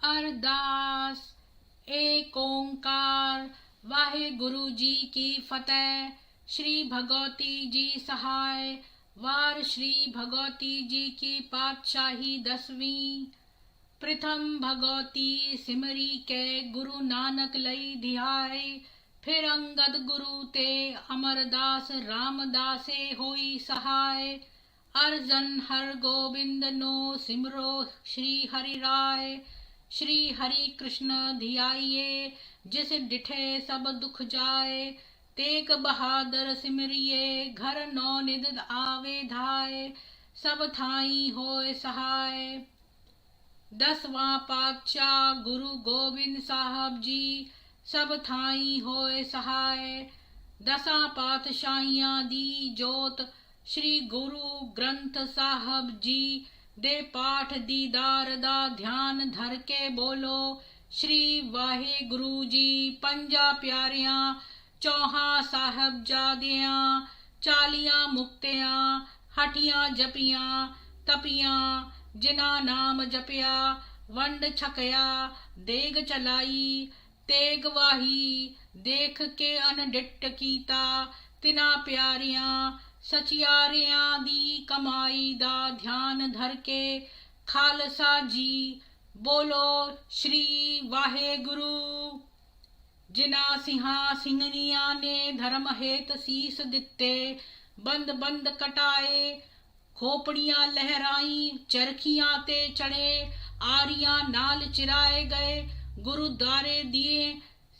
अरदास एक ओंकार वाहेगुरु जी की फतेह। श्री भगवती जी सहाय वार श्री भगवती जी की पातशाही 10वीं। प्रथम भगवती सिमरी के गुरु नानक लई धियाए। फिर अंगद गुरु ते अमरदास रामदासे होई सहाय। अर्जन हर गोविंद नो सिमरो श्री हरि राय। श्री हरि कृष्ण धियाइए जिस डिठे सब दुख जाए। तेग बहादुर सिमरिए घर नौ निध आवे धाय। सब थाई होए सहाय। 10वां पातशाह गुरु गोबिंद साहब जी सब थाई होए सहाय। 10 पातशाहियां दी जोत श्री गुरु ग्रंथ साहब जी दे पाठ दीदार दा ध्यान धर के बोलो श्री वाहेगुरु जी। 5 प्यारियां 4 साहबजादियां 40 मुक्तियां हटियां जपियां तपियां। जिना नाम जपिया वंड छकया देग चलाई। तेग वाही देख के अनडिट कीता। तिना प्यारियां सचियारियां दी कमाई दा ध्यान धर के खालसा जी बोलो श्री वाहेगुरु। जिना सिंहा सिंहनिया ने धर्म हेत सीस दिते। बंद बंद कटाए खोपड़ियां लहराई। चरखियां ते चढ़े आरियां नाल चिराए गए। गुरुद्वारे दिए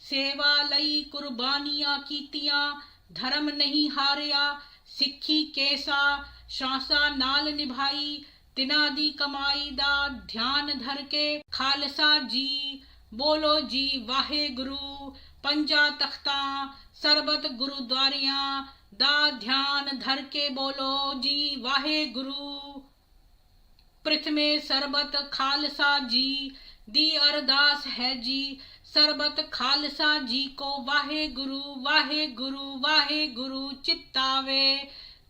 सेवा लई कुर्बानियां कीतियां। धर्म नहीं हारिया सिक्खी केसा शासा नाल निभाई। तिना दी कमाई दा ध्यान धर के खालसा जी बोलो जी वाहेगुरु। 5 तख्तां सरबत गुरुद्वारियां दा ध्यान धर के बोलो जी वाहेगुरु। प्रथमे सरबत खालसा जी दी अरदास है जी। सरबत खालसा जी को वाहेगुरु वाहेगुरु वाहेगुरु। चित्तावे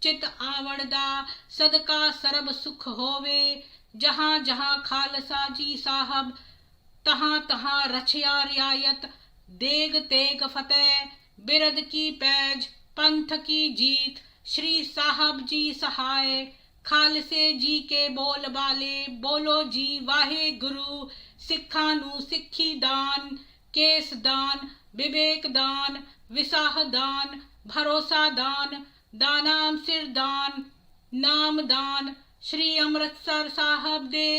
चित आवड़दा सदका सरब सुख होवे। जहां जहां खालसा जी साहब तहां तहां रछया रियायत। देग तेग फतेह बिरद की पैज पंथ की जीत। श्री साहब जी सहाय खालसे जी के बोल बाले बोलो जी वाहेगुरु। सिखा नू सिक्खी दान केस दान विवेक दान विसाह दान भरोसा दान दानाम सिर दान नाम दान। श्री अमृतसर साहब दे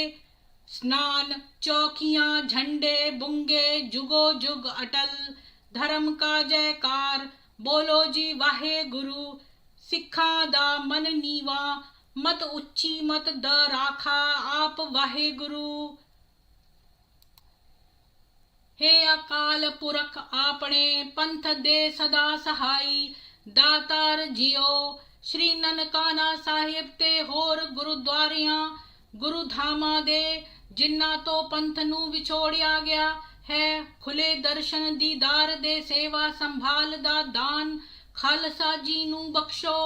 स्नान चौकियां झंडे बुंगे जुगो जुग अटल। धर्म का जयकार बोलो जी वाहेगुरु। सिखा दा मन नीवा मत उच्ची मत द राखा आप वाहेगुरु। हे अकाल पुरख आपने पंथ दे सदा सहाई। दातार जियो श्री ननकाना साहिब ते होर गुरुद्वारियां गुरु धामा दे जिन्ना तो पंथ नू विछोड़िया गया है। खुले दर्शन दीदार दे सेवा संभाल दा दान खालसा जी नू बख्शो।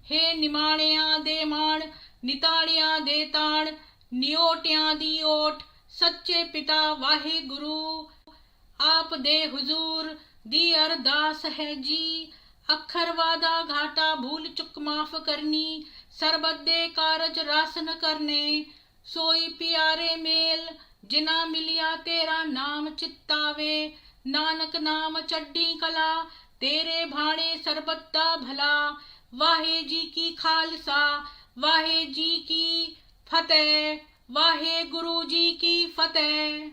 हे निमाणिया दे माण निताड़िया दे ताण नियोटिया दी ओट सच्चे पिता वाहेगुरु। आप दे हुजूर दी अरदास है जी। अखर वादा घाटा भूल चुक माफ करनी। सरबत दे कारज रासन करने। सोई प्यारे मेल जिना मिलिया तेरा नाम चित्तावे। नानक नाम चड्डी कला तेरे भाणे सरबत दा भला। वाहे जी की खालसा वाहे जी की फतेह वाहे गुरु जी की फतेह।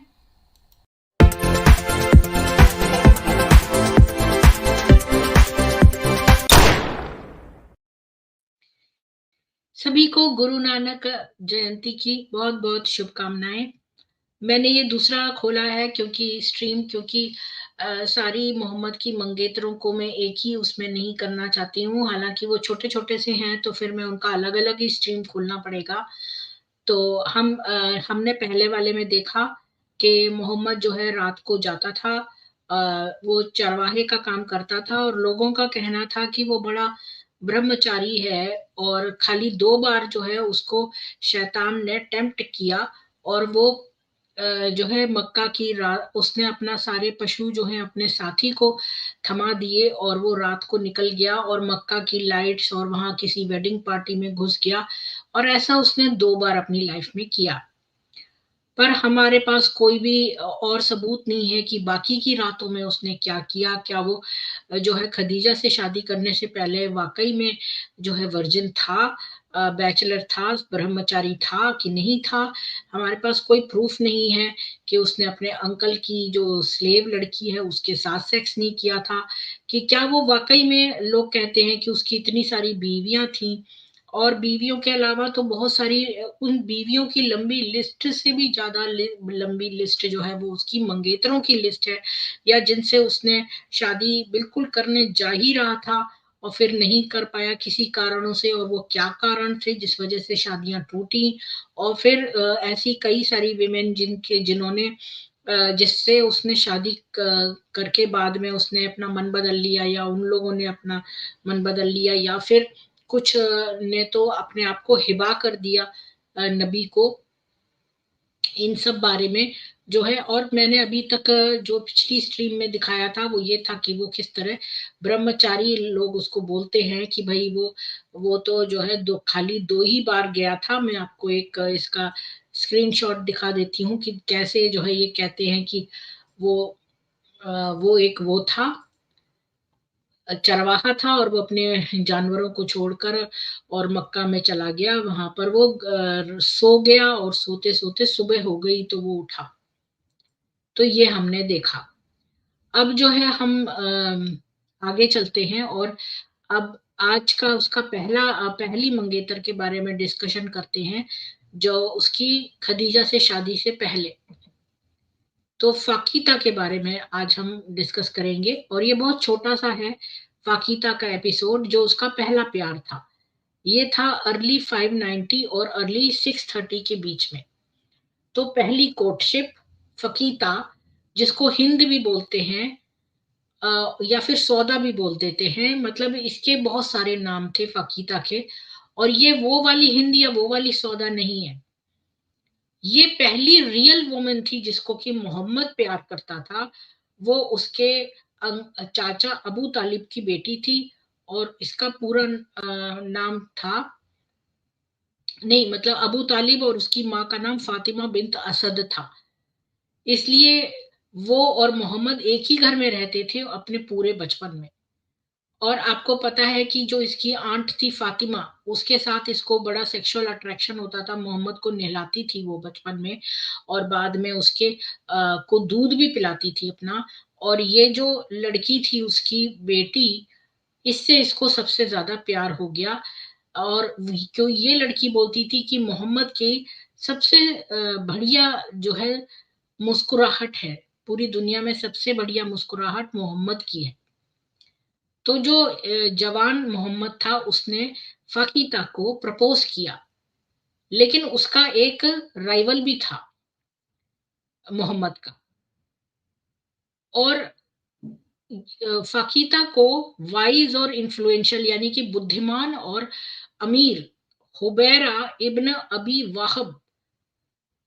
सभी को गुरु नानक जयंती की बहुत बहुत शुभकामनाएं। मैंने ये दूसरा खोला है क्योंकि सारी मोहम्मद की मंगेतरों को मैं एक ही उसमें नहीं करना चाहती हूँ। हालांकि वो छोटे छोटे से हैं तो फिर मैं उनका अलग अलग ही स्ट्रीम खोलना पड़ेगा। तो हमने पहले वाले में देखा कि मोहम्मद जो है रात को जाता था, वो चरवाहे का काम करता था और लोगों का कहना था कि वो बड़ा ब्रह्मचारी है। और खाली 2 बार जो है उसको शैतान ने टेम्प्ट किया और वो जो है मक्का की रात उसने अपना सारे पशु जो है अपने साथी को थमा दिए और वो रात को निकल गया और मक्का की लाइट्स और वहां किसी वेडिंग पार्टी में घुस गया। और ऐसा उसने 2 बार अपनी लाइफ में किया। पर हमारे पास कोई भी और सबूत नहीं है कि बाकी की रातों में उसने क्या किया। क्या वो जो है खदीजा से शादी करने से पहले वाकई में जो है वर्जिन था, बैचलर था, ब्रह्मचारी था कि नहीं था। हमारे पास कोई प्रूफ नहीं है कि उसने अपने अंकल की जो स्लेव लड़की है उसके साथ सेक्स नहीं किया था। कि क्या वो वाकई में, लोग कहते हैं कि उसकी इतनी सारी बीवियां थी और बीवियों के अलावा तो बहुत सारी, उन बीवियों की लंबी लिस्ट से भी ज्यादा लंबी लिस्ट जो है वो उसकी मंगेतरों की लिस्ट है, या जिनसे उसने शादी बिल्कुल करने जा ही रहा था और फिर नहीं कर पाया किसी कारणों से। और वो क्या कारण थे जिस वजह से शादियां टूटी। और फिर ऐसी कई सारी विमेन जिन्होंने जिससे उसने शादी करके बाद में उसने अपना मन बदल लिया, या उन लोगों ने अपना मन बदल लिया, या फिर कुछ ने तो अपने आप को हिबा कर दिया नबी को। इन सब बारे में जो है, और मैंने अभी तक जो पिछली स्ट्रीम में दिखाया था वो ये था कि वो किस तरह ब्रह्मचारी लोग उसको बोलते हैं कि भाई वो तो जो है खाली 2 ही बार गया था। मैं आपको एक इसका स्क्रीनशॉट दिखा देती हूँ कि कैसे जो है ये कहते हैं कि वो वो एक वो था, चरवाहा था और वो अपने जानवरों को छोड़कर और मक्का में चला गया। वहां पर वो सो गया और सोते सोते सुबह हो गई तो वो उठा। तो ये हमने देखा। अब जो है हम आगे चलते हैं और अब आज का उसका पहली मंगेतर के बारे में डिस्कशन करते हैं, जो उसकी खदीजा से शादी से पहले। तो फाकीता के बारे में आज हम डिस्कस करेंगे और ये बहुत छोटा सा है फाकीता का एपिसोड। जो उसका पहला प्यार था ये था अर्ली 590 और अर्ली 630 के बीच में। तो पहली कोर्टशिप फकीता, जिसको हिंद भी बोलते हैं या फिर सौदा भी बोल देते हैं, मतलब इसके बहुत सारे नाम थे फकीता के। और ये वो वाली हिंद या वो वाली सौदा नहीं है। ये पहली रियल वुमन थी जिसको कि मोहम्मद प्यार करता था। वो उसके चाचा अबू तालिब की बेटी थी। और इसका पूरा नाम था, नहीं मतलब अबू तालिब और उसकी माँ का नाम फातिमा बिन्त असद था। इसलिए वो और मोहम्मद एक ही घर में रहते थे अपने पूरे बचपन में। और आपको पता है कि जो इसकी आंट थी फातिमा, उसके साथ इसको बड़ा सेक्सुअल अट्रैक्शन होता था। मोहम्मद को नहलाती थी वो बचपन में और बाद में उसके को दूध भी पिलाती थी अपना। और ये जो लड़की थी उसकी बेटी, इससे इसको सबसे ज्यादा प्यार हो गया। और क्यों ये लड़की बोलती थी कि मोहम्मद की सबसे बढ़िया जो है मुस्कुराहट है, पूरी दुनिया में सबसे बढ़िया मुस्कुराहट मोहम्मद की है। तो जो जवान मोहम्मद था उसने फकीता को प्रपोज किया, लेकिन उसका एक राइवल भी था मोहम्मद का। और फकीता को वाइज और इन्फ्लुएंशियल यानी कि बुद्धिमान और अमीर हुबैरा इब्न अबी वाहब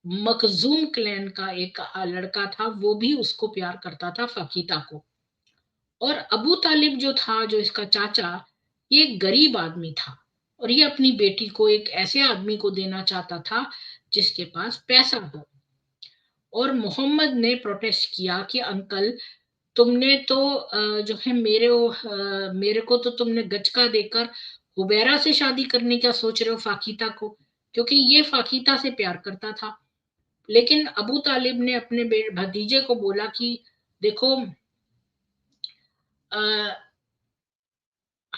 मखजूम क्लैन का एक लड़का था, वो भी उसको प्यार करता था फकीता को। और अबू तालिब जो था, जो इसका चाचा, ये एक गरीब आदमी था और ये अपनी बेटी को एक ऐसे आदमी को देना चाहता था जिसके पास पैसा हो। और मोहम्मद ने प्रोटेस्ट किया कि अंकल, तुमने तो जो है मेरे को तो तुमने गचका देकर हुबैरा से शादी करने का सोच रहे हो फाकीता को, क्योंकि ये फाकीता से प्यार करता था। लेकिन अबू तालिब ने अपने भतीजे को बोला कि देखो,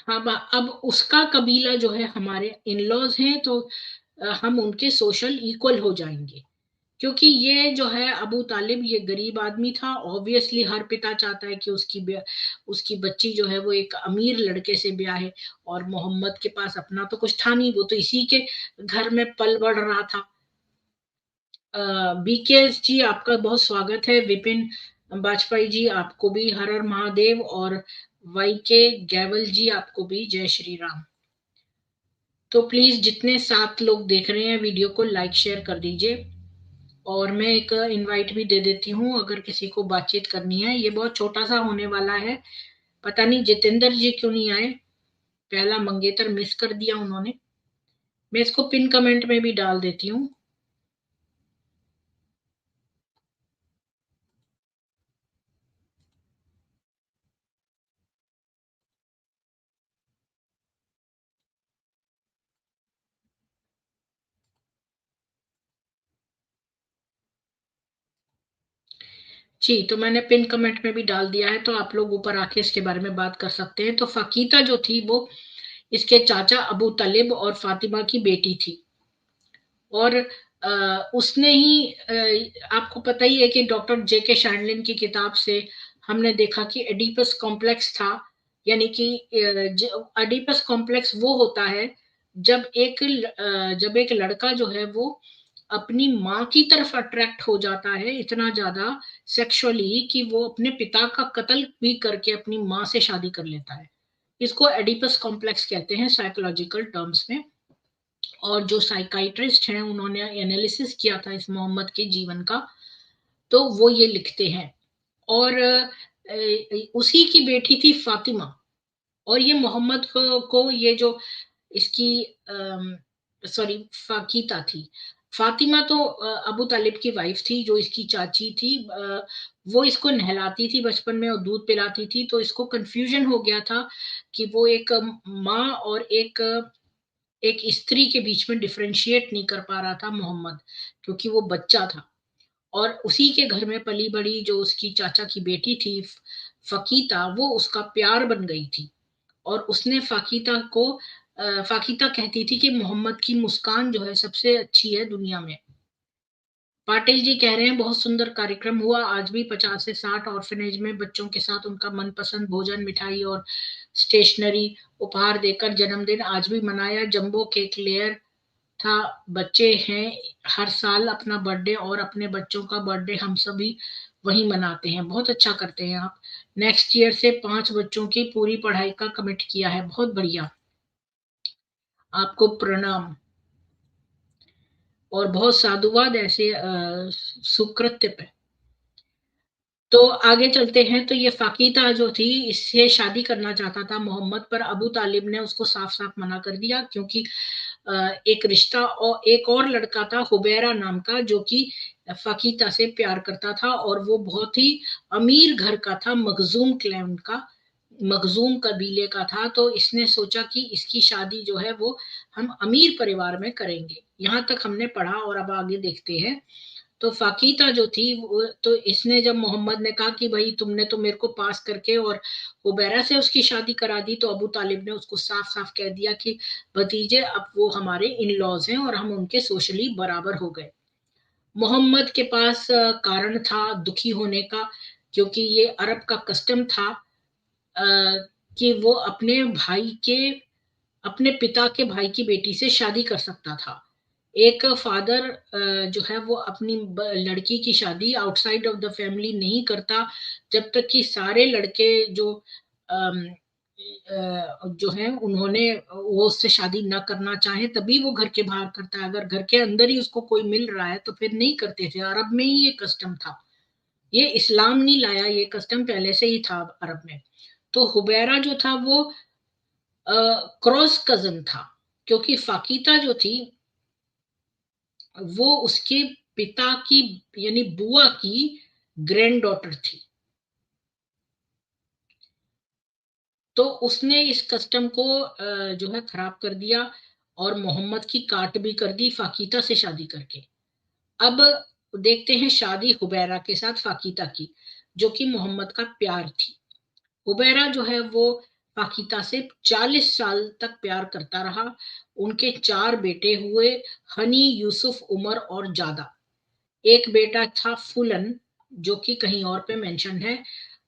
हम अब उसका कबीला जो है हमारे इन लॉज हैं, तो हम उनके सोशल इक्वल हो जाएंगे। क्योंकि ये जो है अबू तालिब ये गरीब आदमी था। ऑब्वियसली हर पिता चाहता है कि उसकी बच्ची जो है वो एक अमीर लड़के से ब्याह है। और मोहम्मद के पास अपना तो कुछ था नहीं, वो तो इसी के घर में पल बढ़ रहा था। बीके जी आपका बहुत स्वागत है। विपिन बाजपेयी जी आपको भी हर हर महादेव। और वाई के गैवल जी आपको भी जय श्री राम। तो प्लीज जितने 7 लोग देख रहे हैं वीडियो को लाइक शेयर कर दीजिए। और मैं एक इनवाइट भी दे देती हूँ अगर किसी को बातचीत करनी है। ये बहुत छोटा सा होने वाला है। पता नहीं जितेंद्र जी क्यों नहीं आए, पहला मंगेतर मिस कर दिया उन्होंने। मैं इसको पिन कमेंट में भी डाल देती हूँ। जी, तो मैंने पिन कमेंट में भी डाल दिया है, तो आप लोग ऊपर आके इसके बारे में बात कर सकते हैं। तो फकीता जो थी वो इसके चाचा अबू तलिब और फातिमा की बेटी थी। और उसने ही आपको पता ही है कि डॉक्टर जेके शैंडलिन की किताब से हमने देखा कि एडिपस कॉम्प्लेक्स था। यानी कि एडिपस कॉम्प्लेक्स वो होता है जब एक लड़का जो है वो अपनी माँ की तरफ अट्रैक्ट हो जाता है इतना ज्यादा सेक्सुअली कि वो अपने पिता का कत्ल भी करके अपनी माँ से शादी कर लेता है। इसको एडिपस कॉम्प्लेक्स कहते हैं साइकोलॉजिकल टर्म्स में। और जो साइकाइट्रिस्ट हैं उन्होंने एनालिसिस किया था इस मोहम्मद के जीवन का, तो वो ये लिखते हैं। और उसी की बेटी थी फातिमा। और ये मोहम्मद को ये जो इसकी सॉरी फाकीता थी। फातिमा तो अबू तालिब की वाइफ थी जो इसकी चाची थी। वो इसको नहलाती थी बचपन में और दूध पिलाती थी, तो इसको कंफ्यूजन हो गया था कि वो एक माँ और एक स्त्री के बीच में डिफरेंशिएट नहीं कर पा रहा था मोहम्मद, क्योंकि वो बच्चा था। और उसी के घर में पली बड़ी जो उसकी चाचा की बेटी थी फकीता, वो उसका प्यार बन गई थी। और उसने फाकिता कहती थी कि मोहम्मद की मुस्कान जो है सबसे अच्छी है दुनिया में। पाटिल जी कह रहे हैं बहुत सुंदर कार्यक्रम हुआ। आज भी 50 से 60 ऑर्फनेज में बच्चों के साथ उनका मनपसंद भोजन, मिठाई और स्टेशनरी उपहार देकर जन्मदिन आज भी मनाया। जंबो केक लेयर था। बच्चे हैं हर साल अपना बर्थडे और अपने बच्चों का बर्थडे हम सभी वही मनाते हैं। बहुत अच्छा करते हैं आप। नेक्स्ट ईयर से 5 बच्चों की पूरी पढ़ाई का कमिट किया है। बहुत बढ़िया, आपको प्रणाम और बहुत साधुवाद ऐसे सुकृत्य पे। तो आगे चलते हैं। तो ये फाकीता जो थी इससे शादी करना चाहता था मोहम्मद, पर अबू तालिब ने उसको साफ साफ मना कर दिया, क्योंकि एक रिश्ता और एक और लड़का था हुबैरा नाम का जो कि फकीता से प्यार करता था, और वो बहुत ही अमीर घर का था, मखजूम क्लैन का, मखजूम कबीले का था। तो इसने सोचा कि इसकी शादी जो है वो हम अमीर परिवार में करेंगे। यहाँ तक हमने पढ़ा और अब आगे देखते हैं। तो फाकीता जो थी वो तो इसने जब मोहम्मद ने कहा कि भाई तुमने तो मेरे को पास करके और हुबैरा से उसकी शादी करा दी, तो अबू तालिब ने उसको साफ साफ कह दिया कि भतीजे अब वो हमारे इन लॉज हैं और हम उनके सोशली बराबर हो गए। मोहम्मद के पास कारण था दुखी होने का, क्योंकि ये अरब का कस्टम था कि वो अपने पिता के भाई की बेटी से शादी कर सकता था। एक फादर जो है वो अपनी लड़की की शादी आउटसाइड ऑफ द फैमिली नहीं करता जब तक कि सारे लड़के जो है उन्होंने वो उससे शादी ना करना चाहे, तभी वो घर के बाहर करता है। अगर घर के अंदर ही उसको कोई मिल रहा है तो फिर नहीं करते थे। अरब में ही ये कस्टम था। ये इस्लाम नहीं लाया, ये कस्टम पहले से ही था अरब में। तो हुबैरा जो था वो क्रॉस कजन था, क्योंकि फाकीता जो थी वो उसके पिता की यानी बुआ की ग्रैंड डॉटर थी। तो उसने इस कस्टम को जो है खराब कर दिया और मोहम्मद की काट भी कर दी फाकीता से शादी करके। अब देखते हैं शादी हुबैरा के साथ फाकीता की, जो कि मोहम्मद का प्यार थी। हुबैरा जो है वो फाकीता से 40 साल तक प्यार करता रहा। उनके 4 बेटे हुए, हनी, यूसुफ, उमर और जादा। एक बेटा था फुलन, जो कि कहीं और पे मेंशन है,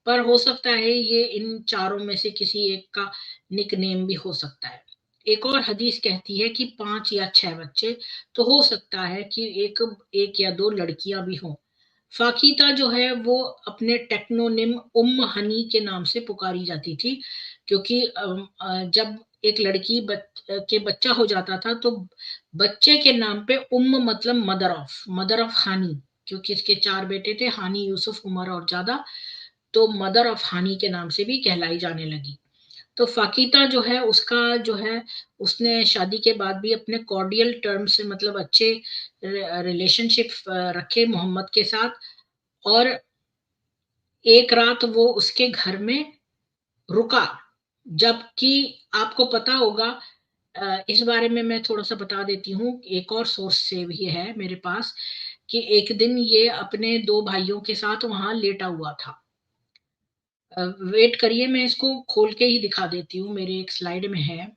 पर हो सकता है ये इन चारों में से किसी एक का निक नेम भी हो सकता है। एक और हदीस कहती है कि 5 या 6 बच्चे, तो हो सकता है कि एक एक या 2 लड़कियां भी हों। फाकीता जो है वो अपने टेक्नोनिम हनी के नाम से पुकारी जाती थी, क्योंकि जब एक लड़की के बच्चा हो जाता था तो बच्चे के नाम पे मतलब मदर ऑफ हानी, क्योंकि इसके 4 बेटे थे, हानी, यूसुफ, उमर और जादा, तो मदर ऑफ हानी के नाम से भी कहलाई जाने लगी। तो फाकिता जो है उसका जो है, उसने शादी के बाद भी अपने कॉर्डियल टर्म से मतलब अच्छे रिलेशनशिप रखे मोहम्मद के साथ। और एक रात वो उसके घर में रुका, जबकि आपको पता होगा, इस बारे में मैं थोड़ा सा बता देती हूँ, एक और सोर्स से भी है मेरे पास, कि एक दिन ये अपने 2 भाइयों के साथ वहां लेटा हुआ था। वेट करिए, मैं इसको खोल के ही दिखा देती हूँ, मेरे एक स्लाइड में है।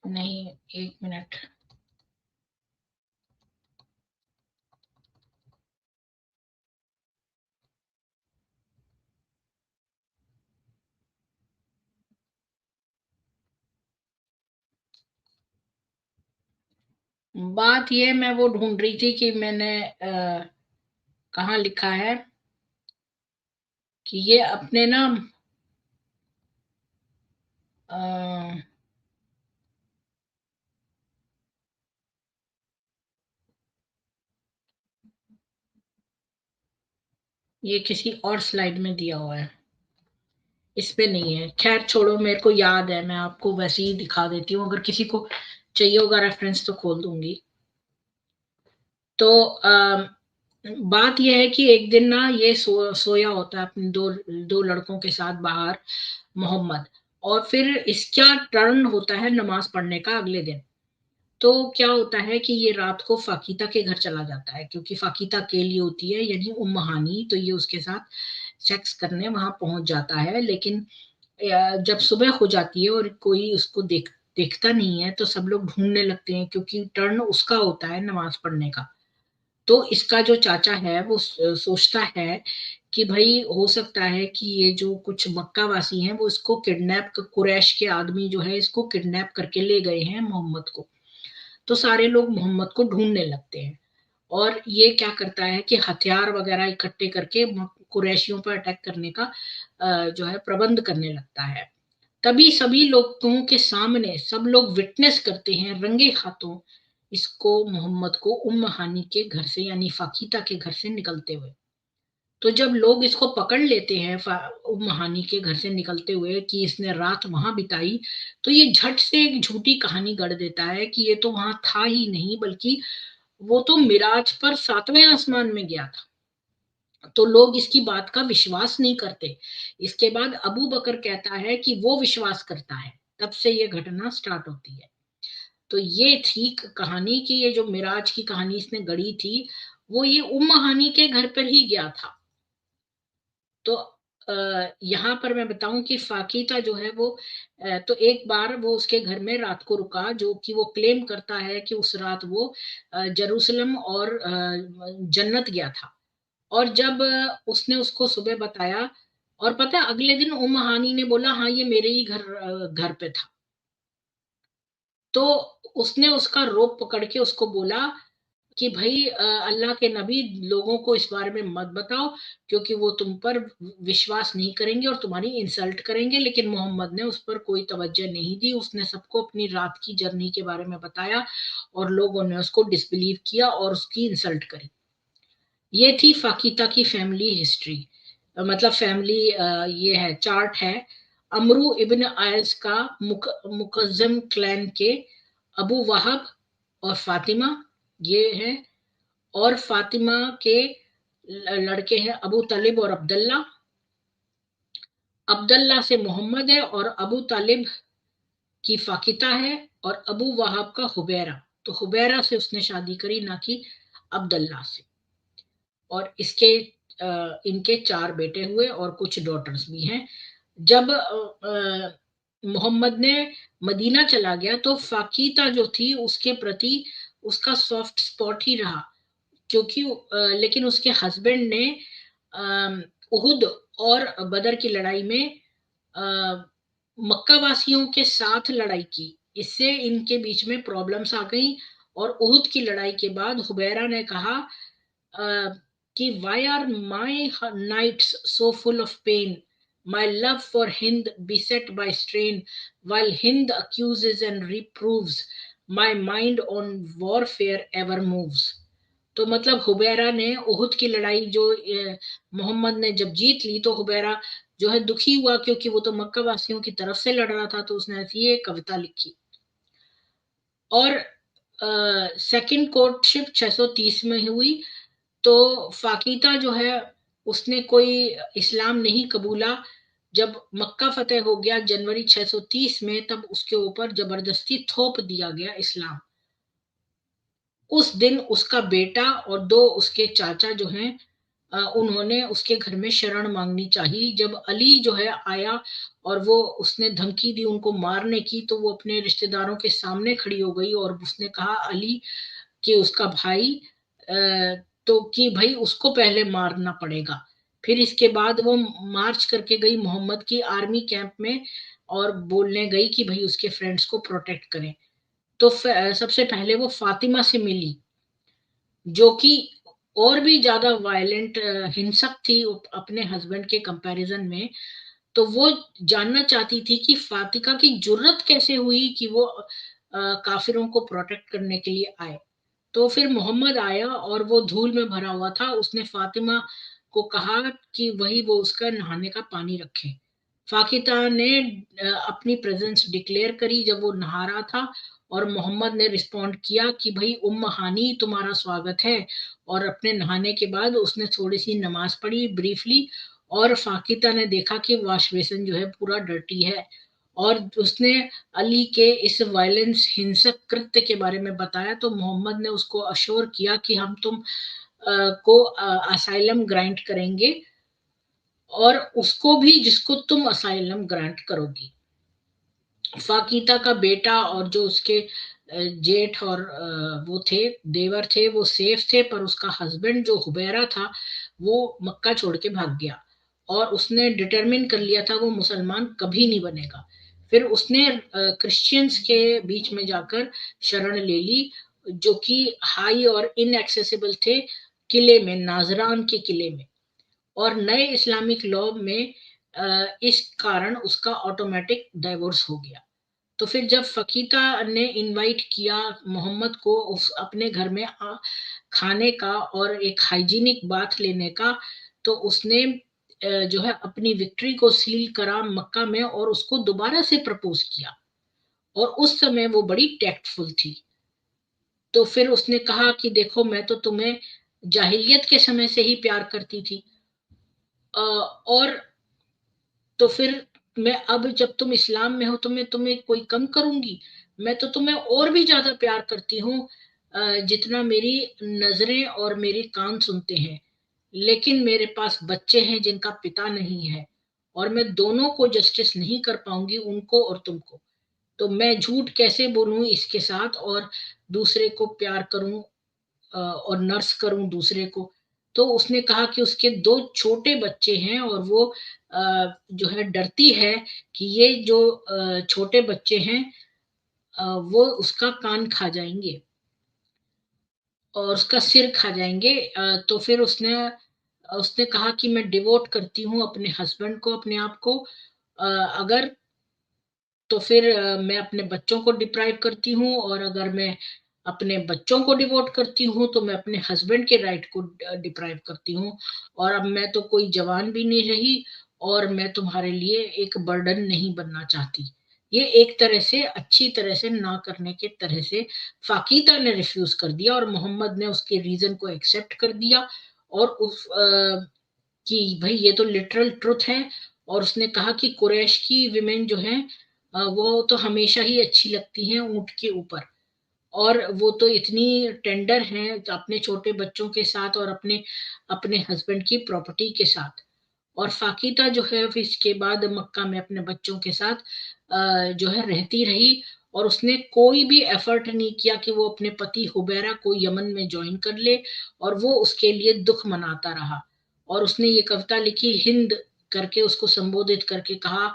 नहीं, 1 मिनट। बात ये मैं वो ढूंढ रही थी कि मैंने कहाँ लिखा है कि ये अपने ना अ, ये किसी और स्लाइड में दिया हुआ है, इस पे नहीं है। खैर छोड़ो, मेरे को याद है, मैं आपको वैसे ही दिखा देती हूँ, अगर किसी को चाहिए होगा रेफरेंस तो खोल दूंगी। तो बात यह है कि एक दिन ना ये सोया होता है अपने दो लड़कों के साथ बाहर, मोहम्मद। और फिर इसका टर्न होता है नमाज पढ़ने का अगले दिन। तो क्या होता है कि ये रात को फाकिता के घर चला जाता है, क्योंकि फाकिता अकेली होती है, यानी हानी, तो ये उसके साथ सेक्स करने वहां पहुंच जाता है। लेकिन जब सुबह हो जाती है और कोई उसको देखता नहीं है, तो सब लोग ढूंढने लगते हैं, क्योंकि टर्न उसका होता है नमाज पढ़ने का। तो इसका जो चाचा है वो सोचता है कि भाई हो सकता है कि ये जो कुछ मक्का वासी हैं वो इसको किडनैप, कुरैश के आदमी जो है इसको किडनैप करके ले गए हैं मोहम्मद को। तो सारे लोग मोहम्मद को ढूंढने लगते हैं, और ये क्या करता है कि हथियार वगैरह इकट्ठे करके कुरैशियों पर अटैक करने का जो है प्रबंध करने लगता है। तभी सभी लोगों के सामने सब लोग विटनेस करते हैं रंगे हाथों इसको, मोहम्मद को हानी के घर से यानी फाकिता के घर से निकलते हुए। तो जब लोग इसको पकड़ लेते हैं हानी के घर से निकलते हुए कि इसने रात वहां बिताई, तो ये झट से एक झूठी कहानी गढ़ देता है कि ये तो वहां था ही नहीं, बल्कि वो तो मिराज पर 7वें आसमान में गया था। तो लोग इसकी बात का विश्वास नहीं करते। इसके बाद अबू बकर कहता है कि वो विश्वास करता है। तब से ये घटना स्टार्ट होती है। तो ये थी कहानी की, ये जो मिराज की कहानी इसने गढ़ी थी, वो ये हानी के घर पर ही गया था। तो यहाँ पर मैं बताऊं कि फाकिता जो है वो तो एक बार वो उसके घर में रात को रुका, जो कि वो क्लेम करता है कि उस रात वो जेरूसलम और जन्नत गया था। और जब उसने उसको सुबह बताया, और पता है अगले दिन हानी ने बोला हाँ ये मेरे ही घर पे था। तो उसने उसका रोप पकड़ के उसको बोला कि भाई अल्लाह के नबी, लोगों को इस बारे में मत बताओ, क्योंकि वो तुम पर विश्वास नहीं करेंगे और तुम्हारी इंसल्ट करेंगे। लेकिन मोहम्मद ने उस पर कोई तवज्जो नहीं दी, उसने सबको अपनी रात की जर्नी के बारे में बताया, और लोगों ने उसको डिसबिलीव किया और उसकी इंसल्ट करी। ये थी फाकिता की फैमिली हिस्ट्री, मतलब फैमिली ये है, चार्ट है। अमरू इब्न आयस का मुकज्जम क्लैन के अबू वहाब और फातिमा ये है, और फातिमा के लड़के हैं अबू तालिब और अब्दुल्ला। अब्दुल्ला से मोहम्मद है, और अबू तालिब की फाकिता है, और अबू वहाब का हुबैरा। तो हुबैरा से उसने शादी करी, ना कि अब्दुल्ला से। और इसके इनके 4 बेटे हुए और कुछ डॉटर्स भी हैं। जब मोहम्मद ने मदीना चला गया तो फाकीता जो थी उसके प्रति उसका सॉफ्ट स्पॉट ही रहा, क्योंकि लेकिन उसके हस्बैंड ने उहुद और बदर की लड़ाई में मक्का वासियों के साथ लड़ाई की। इससे इनके बीच में प्रॉब्लम्स आ गई, और उहुद की लड़ाई के बाद हुबैरा ने कहा कि why are my nights so full of pain? My love for Hind beset by strain, while Hind accuses and reproves, my mind on warfare ever moves. तो मतलब हुबैरा ने उहुद की लड़ाई जो मोहम्मद ने जब जीत ली तो हुबैरा जो है दुखी हुआ, क्योंकि वो तो मक्का वासियों की तरफ से लड़ रहा था। तो उसने ऐसी ये कविता लिखी। और सेकंड कोर्टशिप 630 में हुई। तो फाकीता जो है उसने कोई इस्लाम नहीं कबूला। जब मक्का फतेह हो गया जनवरी 630 में, तब उसके ऊपर जबरदस्ती थोप दिया गया इस्लाम। उस दिन उसका बेटा और 2 उसके चाचा जो हैं उन्होंने उसके घर में शरण मांगनी चाहिए। जब अली जो है आया और वो उसने धमकी दी उनको मारने की, तो वो अपने रिश्तेदारों के सामने खड़ी हो गई और उसने कहा अली कि उसका भाई तो कि भाई उसको पहले मारना पड़ेगा। फिर इसके बाद वो मार्च करके गई मोहम्मद की आर्मी कैंप में और बोलने गई कि भाई उसके फ्रेंड्स को प्रोटेक्ट करें। तो सबसे पहले वो फातिमा से मिली, जो कि और भी ज्यादा वायलेंट हिंसक थी अपने हस्बैंड के कंपैरिजन में। तो वो जानना चाहती थी कि फातिका की जुर्रत कैसे हुई कि वो काफिरों को प्रोटेक्ट करने के लिए आए। तो फिर मोहम्मद आया और वो धूल में भरा हुआ था। उसने फातिमा को कहा कि वही वो उसका नहाने का पानी रखे। फाकिता ने अपनी प्रेजेंस डिक्लेयर करी जब वो नहा रहा था, और मोहम्मद ने रिस्पॉन्ड किया कि भाई उम्म हानी तुम्हारा स्वागत है। और अपने नहाने के बाद उसने थोड़ी सी नमाज पढ़ी ब्रीफली, और फाकिता ने देखा कि वाश बेसिन जो है पूरा डर्टी है। और उसने अली के इस वायलेंस हिंसक कृत्य के बारे में बताया, तो मोहम्मद ने उसको अश्योर किया कि हम तुम को असाइलम ग्रांट करेंगे, और उसको भी जिसको तुम असाइलम ग्रांट करोगी। फाकीता का बेटा और जो उसके जेठ और वो थे देवर थे वो सेफ थे, पर उसका हस्बैंड जो हुबैरा था वो मक्का छोड़ के भाग गया, और उसने डिटरमिन कर लिया था वो मुसलमान कभी नहीं बनेगा। फिर उसने क्रिश्चियंस के बीच में जाकर शरण ले ली, जो कि हाई और इनएक्सेसिबल थे, किले में, नाजरान के किले में। और नए इस्लामिक लॉ में इस कारण उसका ऑटोमेटिक डाइवोर्स हो गया। तो फिर जब फकीता ने इनवाइट किया मोहम्मद को उस अपने घर में खाने का और एक हाइजीनिक बात लेने का, तो उसने जो है अपनी विक्ट्री को सील करा मक्का में और उसको दोबारा से प्रपोज किया। और उस समय वो बड़ी टैक्टफुल थी। तो फिर उसने कहा कि देखो मैं तो तुम्हें जाहिलियत के समय से ही प्यार करती थी, और तो फिर मैं अब जब तुम इस्लाम में हो तो मैं तुम्हें कोई कम करूंगी? मैं तो तुम्हें और भी ज्यादा प्यार करती हूँ जितना मेरी नजरें और मेरे कान सुनते हैं। लेकिन मेरे पास बच्चे हैं जिनका पिता नहीं है, और मैं दोनों को जस्टिस नहीं कर पाऊंगी, उनको और तुमको। तो मैं झूठ कैसे बोलूं इसके साथ और दूसरे को प्यार करूं और नर्स करूं दूसरे को। तो उसने कहा कि उसके 2 छोटे बच्चे हैं, और वो जो है डरती है कि ये जो छोटे बच्चे हैं वो उसका कान खा जाएंगे और उसका सिर खा जाएंगे। तो फिर उसने उसने कहा कि मैं डिवोट करती हूँ अपने हस्बैंड को, अपने आप को, अगर तो फिर मैं अपने बच्चों को डिप्राइव करती हूँ, और अगर मैं अपने बच्चों को डिवोट करती हूँ तो मैं अपने हस्बैंड के राइट को डिप्राइव करती हूँ, और अब मैं तो कोई जवान भी नहीं रही और मैं तुम्हारे लिए एक बर्डन नहीं बनना चाहती। ये एक तरह से अच्छी तरह से ना करने के तरह से फाकीता ने रिफ्यूज कर दिया और मोहम्मद ने उसके रीजन को एक्सेप्ट कर दिया, और उस कि भाई ये तो लिटरल ट्रुथ है। और उसने कहा कि कुरैश की विमेन जो है वो तो हमेशा ही अच्छी लगती हैं ऊंट के ऊपर, और वो तो इतनी टेंडर हैं अपने छोटे बच्चों के साथ और अपने अपने हस्बैंड की प्रॉपर्टी के साथ। और फाकिता जो है फिर इसके बाद मक्का में अपने बच्चों के साथ जो है रहती रही, और उसने कोई भी एफर्ट नहीं किया कि वो अपने पति हुबैरा को यमन में ज्वाइन कर ले, और वो उसके लिए दुख मनाता रहा। और उसने ये कविता लिखी हिंद करके, उसको संबोधित करके कहा,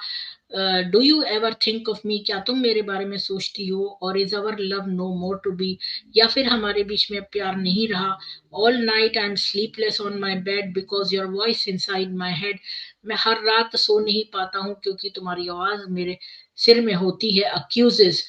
do you ever think of me, क्या तुम मेरे बारे में सोचती हो, और is our love no more to be, या फिर हमारे बीच में अब प्यार नहीं रहा। All night I am sleepless on my bed because your voice inside my head, मैं हर रात सो नहीं पाता हूँ क्योंकि तुम्हारी आवाज मेरे सिर में होती है। अक्यूजेस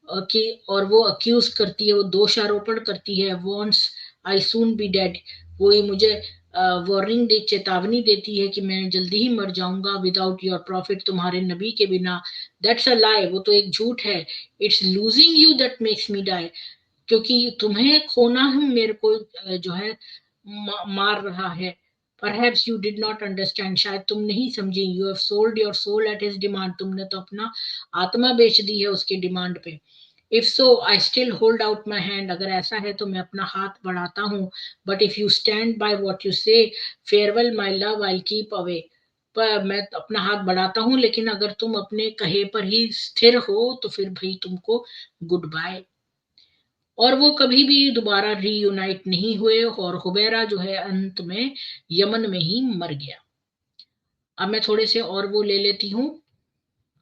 कि, और वो अक्यूज करती है, वो दोषारोपण करती है। Wants I soon be dead, वो ये मुझे वार्निंग दे, चेतावनी देती है कि मैं जल्दी ही मर जाऊंगा। विदाउट योर प्रॉफिट, तुम्हारे नबी के बिना। दैट्स अ लाई, वो तो एक झूठ है। It's losing you that makes me die, क्योंकि तुम्हें खोना ही मेरे को जो है मार रहा है। Perhaps you did not understand, शायद तुम नहीं समझे। You have sold your soul at his demand, तुमने तो अपना आत्मा बेच दी है उसके डिमांड पे। If so, I still hold out my hand, अगर ऐसा है तो मैं अपना हाथ बढ़ाता हूँ। But if you stand by what you say, farewell my love, I'll keep away, पर मैं अपना हाथ बढ़ाता हूँ, लेकिन अगर तुम अपने कहे पर ही स्थिर हो तो फिर भाई तुमको गुड बाय। और वो कभी भी दोबारा रीयूनाइट नहीं हुए, और हुबैरा जो है अंत में यमन में ही मर गया। अब मैं थोड़े से और वो ले लेती हूँ,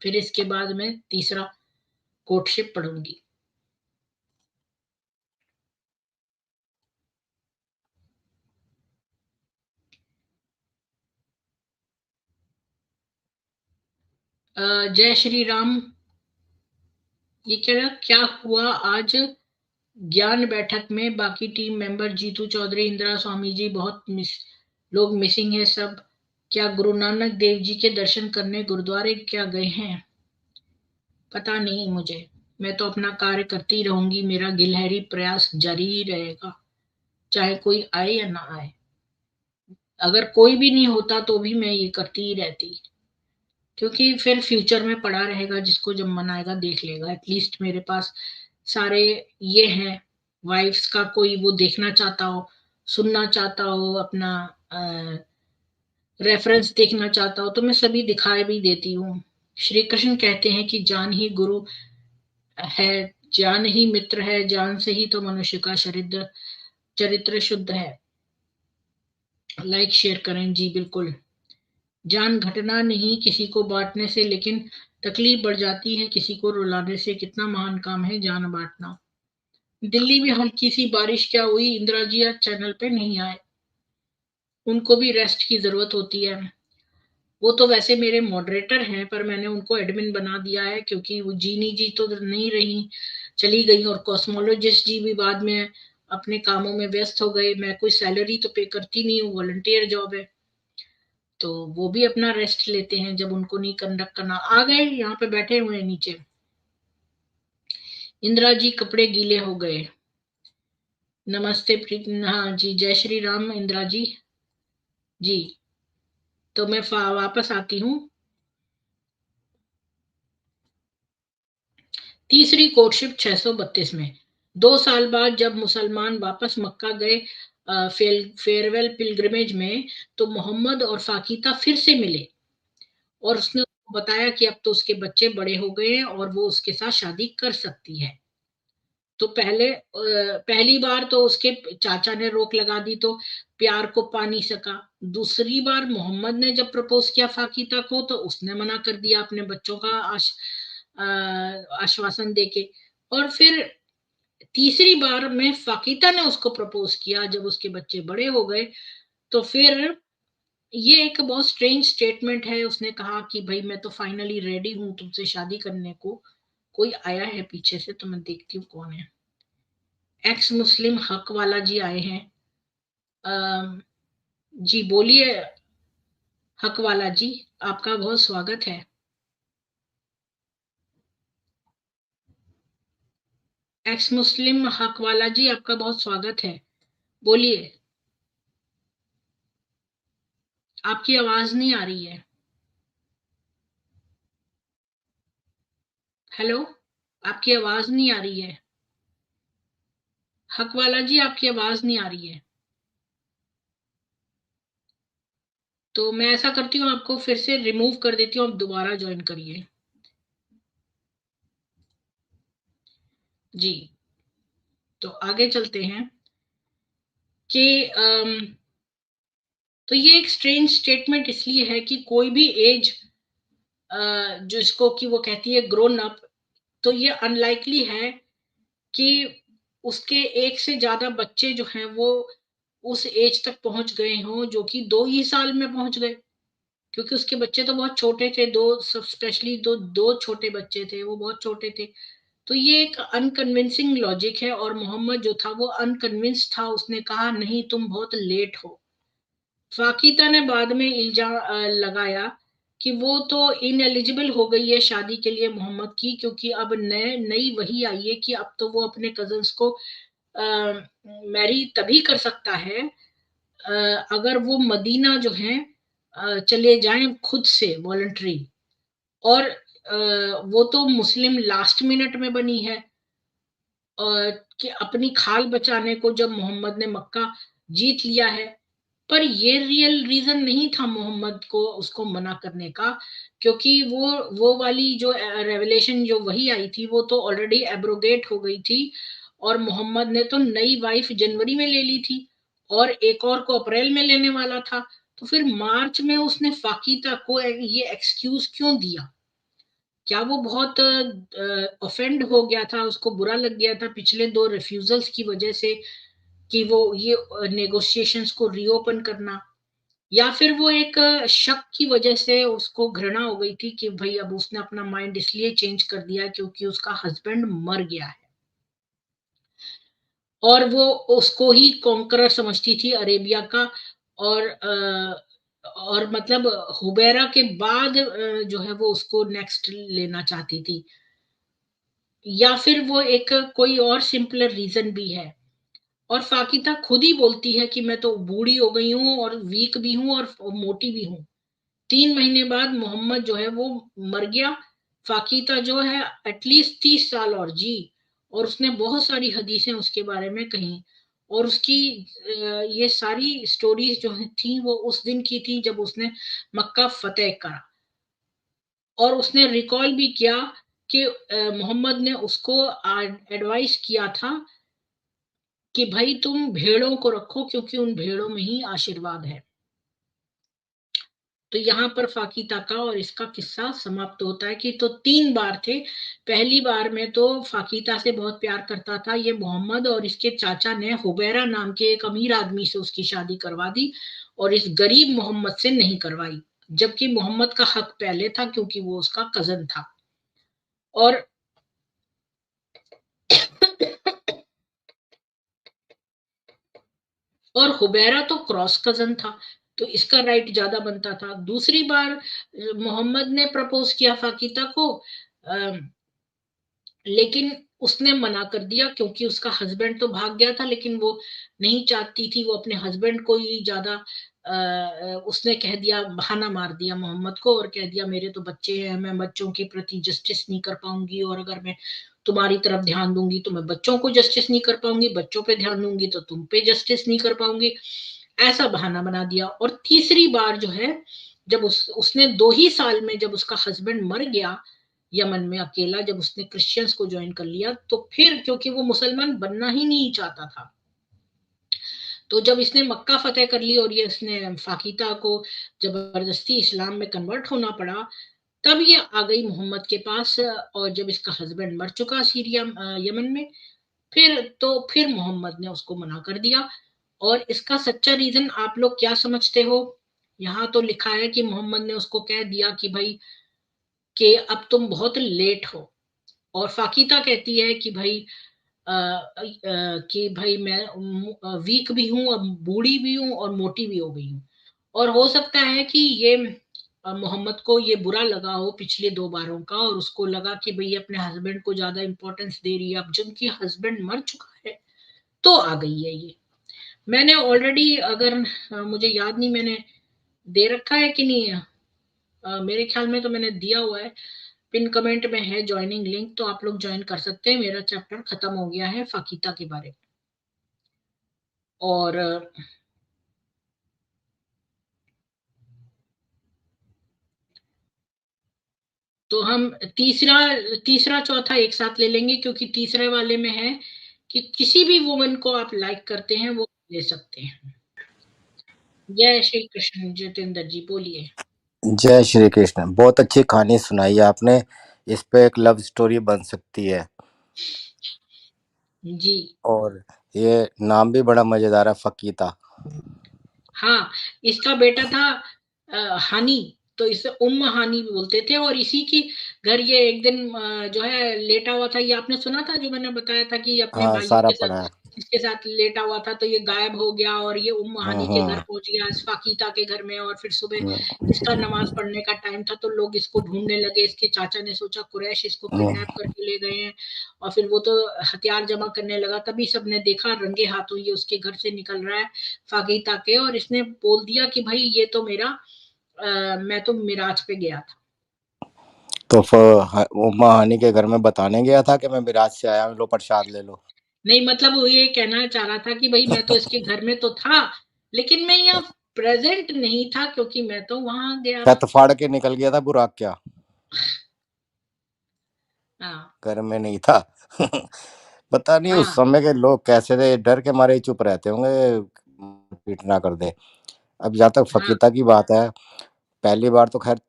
फिर इसके बाद मैं तीसरा कोर्टशिप पढ़ूंगी। जय श्री राम। ये क्या हुआ आज ज्ञान बैठक में? बाकी टीम मेंबर जीतू चौधरी, इंदिरा स्वामी जी, बहुत लोग मिसिंग है सब। क्या गुरु नानक देव जी के दर्शन करने गुरुद्वारे क्या गए हैं? पता नहीं मुझे, मैं तो अपना कार्य करती रहूंगी, मेरा गिलहरी प्रयास जारी ही रहेगा, चाहे कोई आए या ना आए। अगर कोई भी नहीं होता तो भी मैं ये करती ही रहती, क्योंकि फिर फ्यूचर में पड़ा रहेगा, जिसको जब मन आएगा देख लेगा। एटलीस्ट मेरे पास सारे ये हैं। वाइफ्स का कोई वो देखना चाहता हो, सुनना चाहता हो, अपना रेफरेंस देखना चाहता हो, तो मैं सभी दिखाई भी देती हूँ। श्री कृष्ण कहते हैं कि जान ही गुरु है, जान ही मित्र है, जान से ही तो मनुष्य का चरित्र चरित्र शुद्ध है। लाइक शेयर करें जी, बिल्कुल। जान घटना नहीं किसी को बांटने से, लेकिन तकलीफ बढ़ जाती है किसी को रुलाने से। कितना महान काम है जान बांटना। दिल्ली में हल्की सी बारिश क्या हुई? इंदिरा जी आज चैनल पे नहीं आए, उनको भी रेस्ट की जरूरत होती है। वो तो वैसे मेरे मॉडरेटर हैं, पर मैंने उनको एडमिन बना दिया है, क्योंकि वो जीनी जी तो नहीं रही, चली गई, और कॉस्मोलॉजिस्ट जी भी बाद में अपने कामों में व्यस्त हो गए। मैं कोई सैलरी तो पे करती नहीं हूँ, वॉलंटियर जॉब है, तो वो भी अपना रेस्ट लेते हैं जब उनको नहीं कंडक्ट करना। आ गए, यहाँ पे बैठे हुए हैं नीचे। इंदिरा जी कपड़े गीले हो गए। नमस्ते प्रीत, हाँ जी, जय श्री राम इंदिरा जी। जी, तो मैं वापस आती हूँ। तीसरी कोर्टशिप 632 में 2 साल बाद जब मुसलमान वापस मक्का गए फेयरवेल पिलग्रिमेज में, तो मोहम्मद और फाकिता फिर से मिले, और उसने उसको बताया कि अब तो उसके बच्चे बड़े हो गए हैं और वो उसके साथ शादी कर सकती है। तो पहली बार तो उसके चाचा ने रोक लगा दी, तो प्यार को पा नहीं सका। दूसरी बार मोहम्मद ने जब प्रपोज किया फाकिता को, तो उसने मना कर दिया अपने बच्चों का आश्वासन देके। और फिर तीसरी बार में फाकिता ने उसको प्रपोज किया जब उसके बच्चे बड़े हो गए। तो फिर ये एक बहुत स्ट्रेंज स्टेटमेंट है। उसने कहा कि भाई मैं तो फाइनली रेडी हूं तुमसे शादी करने को। कोई आया है पीछे से, तो मैं देखती हूँ कौन है। एक्स मुस्लिम हक वाला जी आए हैं। जी बोलिए हक वाला जी, आपका बहुत स्वागत है। एक्स मुस्लिम हक वाला जी, आपका बहुत स्वागत है, बोलिए। आपकी आवाज नहीं आ रही है। हेलो, आपकी आवाज नहीं आ रही है। हक वाला जी, आपकी आवाज नहीं आ रही है। तो मैं ऐसा करती हूँ, आपको फिर से रिमूव कर देती हूँ, आप दोबारा ज्वाइन करिए। जी, तो आगे चलते हैं कि तो ये एक स्ट्रेंज स्टेटमेंट इसलिए है कि कोई भी एज जो इसको कि वो कहती है ग्रोन अप, तो ये अनलाइकली है कि उसके एक से ज्यादा बच्चे जो हैं वो उस एज तक पहुंच गए हों जो कि 2 ही साल में पहुंच गए, क्योंकि उसके बच्चे तो बहुत छोटे थे, दो, स्पेशली दो दो छोटे बच्चे थे, वो बहुत छोटे थे। तो ये एक अनकन्विंसिंग लॉजिक है, और मोहम्मद जो था वो अनकन्विंस था, उसने कहा नहीं तुम बहुत लेट हो। फाकिता ने बाद में इल्जाम लगाया कि वो तो इनएलिजिबल हो गई है शादी के लिए मोहम्मद की, क्योंकि अब नई वही आई है कि अब तो वो अपने कजन्स को मैरी तभी कर सकता है अगर वो मदीना जो है चले जाएं खुद से वॉलंटरी। और वो तो मुस्लिम लास्ट मिनट में बनी है कि अपनी खाल बचाने को जब मोहम्मद ने मक्का जीत लिया है। पर ये रियल रीजन नहीं था मोहम्मद को उसको मना करने का, क्योंकि वो वाली जो रेवलेशन जो वही आई थी वो तो ऑलरेडी एब्रोगेट हो गई थी, और मोहम्मद ने तो नई वाइफ जनवरी में ले ली थी और एक और को अप्रैल में लेने वाला था। तो फिर मार्च में उसने फाकीता को ये एक्सक्यूज क्यों दिया? क्या वो बहुत ऑफेंड हो गया था, उसको बुरा लग गया था पिछले 2 रिफ्यूजल्स की वजह से कि वो ये नेगोशिएशंस को रीओपन करना, या फिर वो एक शक की वजह से उसको घृणा हो गई थी कि भाई अब उसने अपना माइंड इसलिए चेंज कर दिया क्योंकि उसका हस्बैंड मर गया है और वो उसको ही कॉन्करर समझती थी अरेबिया का। और और मतलब हुबैरा के बाद जो है वो उसको नेक्स्ट लेना चाहती थी, या फिर वो एक कोई और सिंपलर रीजन भी है। और फाकिता खुद ही बोलती है कि मैं तो बूढ़ी हो गई हूँ और वीक भी हूँ और मोटी भी हूँ। 3 महीने बाद मोहम्मद जो है वो मर गया। फाकीता जो है एटलीस्ट 30 साल और जी, और उसने बहुत सारी हदीसें उसके बारे में कही। और उसकी ये सारी स्टोरीज जो थी वो उस दिन की थी जब उसने मक्का फतेह करा। और उसने रिकॉल भी किया कि मोहम्मद ने उसको एडवाइस किया था कि भाई तुम भेड़ों को रखो क्योंकि उन भेड़ों में ही आशीर्वाद है। तो यहाँ पर फाकीता का और इसका किस्सा समाप्त होता है कि तो 3 बार थे। पहली बार में तो फाकीता से बहुत प्यार करता था ये मोहम्मद, और इसके चाचा ने हुबैरा नाम के एक अमीर आदमी से उसकी शादी करवा दी और इस गरीब मोहम्मद से नहीं करवाई, जबकि मोहम्मद का हक पहले था क्योंकि वो उसका कजन था। और और हुबैरा तो क्रॉस कजन था, तो इसका राइट ज्यादा बनता था। दूसरी बार मोहम्मद ने प्रपोज किया फाकिता को, लेकिन उसने मना कर दिया क्योंकि उसका हस्बैंड तो भाग गया था, लेकिन वो नहीं चाहती थी, वो अपने हस्बैंड को ही ज्यादा उसने कह दिया, बहाना मार दिया मोहम्मद को और कह दिया मेरे तो बच्चे हैं, मैं बच्चों के प्रति जस्टिस नहीं कर पाऊंगी, और अगर मैं तुम्हारी तरफ ध्यान दूंगी तो मैं बच्चों को जस्टिस नहीं कर पाऊंगी, बच्चों पे ध्यान दूंगी तो तुम पे जस्टिस नहीं कर पाऊंगी। ऐसा बहाना बना दिया। और तीसरी बार जो है जब उसने 2 ही साल में जब उसका हस्बैंड मर गया यमन में अकेला, जब उसने क्रिश्चियंस को ज्वाइन कर लिया, तो फिर क्योंकि वो मुसलमान बनना ही नहीं चाहता था, तो जब इसने मक्का फतेह कर ली और ये इसने फाकिता को जबरदस्ती इस्लाम में कन्वर्ट होना पड़ा, तब ये आ गई मोहम्मद के पास। और जब इसका हस्बैंड मर चुका सीरिया यमन में, फिर मोहम्मद ने उसको मना कर दिया। और इसका सच्चा रीजन आप लोग क्या समझते हो? यहाँ तो लिखा है कि मोहम्मद ने उसको कह दिया कि भाई कि अब तुम बहुत लेट हो। और फाकिता कहती है कि भाई कि भाई मैं वीक भी हूँ, अब बूढ़ी भी हूँ और मोटी भी हो गई हूँ। और हो सकता है कि ये मोहम्मद को ये बुरा लगा हो पिछले 2 बारों का, और उसको लगा कि भाई अपने हस्बैंड को ज्यादा इंपॉर्टेंस दे रही है, अब जबकि हस्बैंड मर चुका है, तो आ गई है ये। मैंने ऑलरेडी, अगर मुझे याद नहीं मैंने दे रखा है कि नहीं, मेरे ख्याल में तो मैंने दिया हुआ है, पिन कमेंट में है ज्वाइनिंग लिंक, तो आप लोग ज्वाइन कर सकते हैं। मेरा चैप्टर खत्म हो गया है फकीता के बारे में। और तो हम तीसरा तीसरा चौथा एक साथ ले लेंगे, क्योंकि तीसरे वाले में है कि किसी भी वुमन को आप लाइक करते हैं वो ले सकते हैं। जय श्री कृष्ण। जितेंद्र जी बोलिए। जय श्री कृष्ण। बहुत अच्छी कहानी सुनाई आपने, इस पे एक लव स्टोरी बन सकती है। जी और ये नाम भी बड़ा मजेदार है, फकीता। हाँ, इसका बेटा था हानी, तो इसे हानी भी बोलते थे। और इसी की घर ये एक दिन जो है लेटा हुआ था, ये आपने सुना था जो मैंने बताया था कि अपने हाँ, भाइयों सारा के पढ़ा साथ है। इसके साथ लेटा हुआ था, तो ये गायब हो गया और ये हानी के घर हम्म। पहुंच गया, फाकीता के घर में। और फिर सुबह हम्म। इसका नमाज पढ़ने का टाइम था, तो लोग इसको ढूंढने लगे। इसके चाचा ने सोचा कुरैश इसको हम्म। किडनैप करके ले गए हैं, और फिर वो तो हथियार जमा करने लगा। तभी सबने देखा रंगे हाथों ये उसके घर से निकल रहा है फागीता के, और इसने बोल दिया कि भाई ये तो मेरा मैं तो मिराज पे गया था। तो वो महानी के घर में बताने गया था कि मैं मिराज से आया हूँ, लो प्रसाद ले लो। नहीं, मतलब वो ये कहना चाह रहा था कि भाई मैं तो इसके घर में तो था, लेकिन मैं यहाँ प्रेजेंट नहीं था, क्योंकि मैं तो वहां गया छत था। फाड़ के निकल गया था बुराक क्या, हाँ घर में नहीं था। पता नहीं उस हाँ। समय के लोग कैसे थे, डर के मारे ही चुप रहते होंगे, पीट ना कर दे। अब जहाँ तक हाँ। फकीता की बात है, पहली बार तो खैर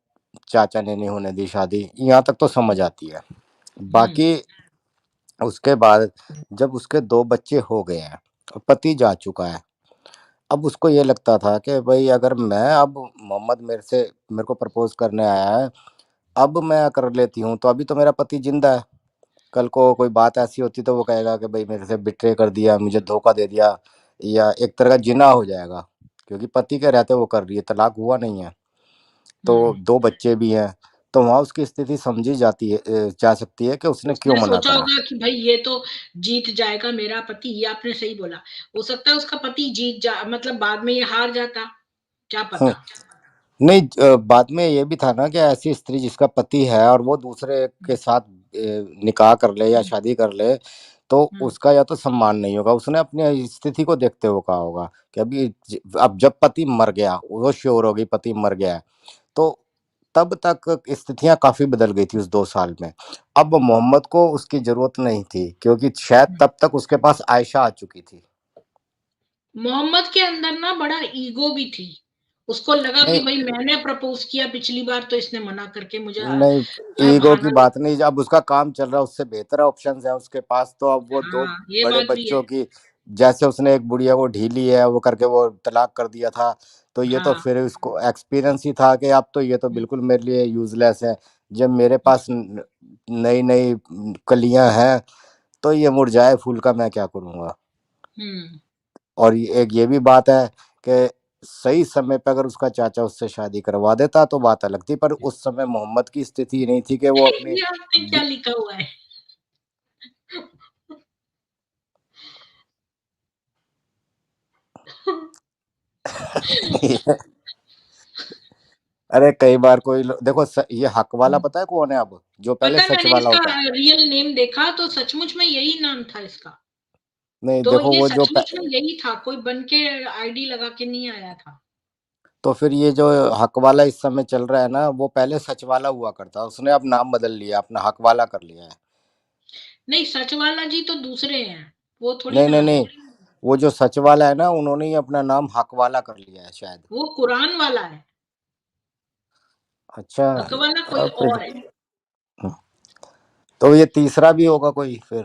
चाचा ने नहीं होने दी शादी, यहाँ तक तो समझ आती है। हम्म बाकी उसके बाद जब उसके 2 बच्चे हो गए हैं और पति जा चुका है, अब उसको ये लगता था कि भाई अगर मैं अब मोहम्मद मेरे को प्रपोज करने आया है, अब मैं कर लेती हूँ तो अभी तो मेरा पति जिंदा है। कल को कोई बात ऐसी होती तो वो कहेगा कि भाई मेरे से बिट्रे कर दिया, मुझे धोखा दे दिया, या एक तरह का जिना हो जाएगा, क्योंकि पति के रहते वो कर रही है, तलाक हुआ नहीं है, तो हम्म। 2 बच्चे भी हैं। तो वहाँ उसकी स्थिति समझी जा सकती है कि उसने क्यों उसने मना सोचा करा। होगा कि भाई ये तो जीत जाएगा मेरा पति, ये आपने सही बोला। हो सकता है उसका पति जीत जा, मतलब बाद में ये हार जाता, क्या हम्म। पता। नहीं, बाद में ये भी था ना कि ऐसी स्त्री जिसका पति है और वो दूसरे के साथ निकाह कर ले या हम्म शादी कर ले, तो हम्म उसका या तो सम्मान नहीं होगा। उसने अपनी स्थिति को देखते हुए कहा होगा कि अब जब पति मर गया, वो श्योर हो गई पति मर गया है, तो तब तक स्थितियां काफी बदल गई थी उस 2 साल में। अब मोहम्मद को उसकी जरूरत नहीं थी, क्योंकि शायद हम्म। तब तक उसके पास आयशा आ चुकी थी। मोहम्मद के अंदर ना बड़ा ईगो भी थी। उसको लगा कि नहीं, भाई मैंने प्रपोज किया पिछली बार, तो इसने मना करके मुझे नहीं, ईगो की बहाना बात लगा। नहीं। अब उसका काम चल रहा है, उससे बेहतर ऑप्शंस है उसके पास, तो अब वो 2 हाँ, ये बड़े बात भी है। बच्चों की, जैसे उसने एक बुढ़िया को ढीली है वो करके वो तलाक कर दिया था, तो ये तो हाँ। फिर उसको एक्सपीरियंस ही था कि अब तो ये तो बिल्कुल मेरे लिए यूजलेस है। जब मेरे पास नई नई कलियां हैं, तो ये मुरझाए फूल का मैं क्या करूंगा। हम्म। और एक ये भी बात है कि सही समय पे अगर उसका चाचा उससे शादी करवा देता तो बात अलग थी, पर उस समय मोहम्मद की स्थिति नहीं थी कि वो अपनी ये आपने क्या लिखा हुआ है? अरे कई बार देखो ये हक वाला पता है कौन है अब, जो पहले पता है, सच मैंने वाला इसका होता। रियल नेम देखा तो सचमुच में यही नाम था इसका। नहीं, तो देखो ये वो सचमुच में यही था, कोई बन के आईडी लगा के नहीं आया था। तो फिर ये जो हक वाला इस समय चल रहा है ना, वो पहले सच वाला हुआ करता, उसने अब नाम बदल लिया, अपना हक वाला कर लिया है। नहीं, सच वाला जी तो दूसरे हैं, वो थोड़ी नहीं, ना नहीं, है। नहीं, वो जो सच वाला है ना, उन्होंने ही अपना नाम हक वाला कर लिया है शायद। वो कुरान वाला है। अच्छा। हक वाला कोई अब फिर और है। तो ये तीसरा भी होगा कोई फिर।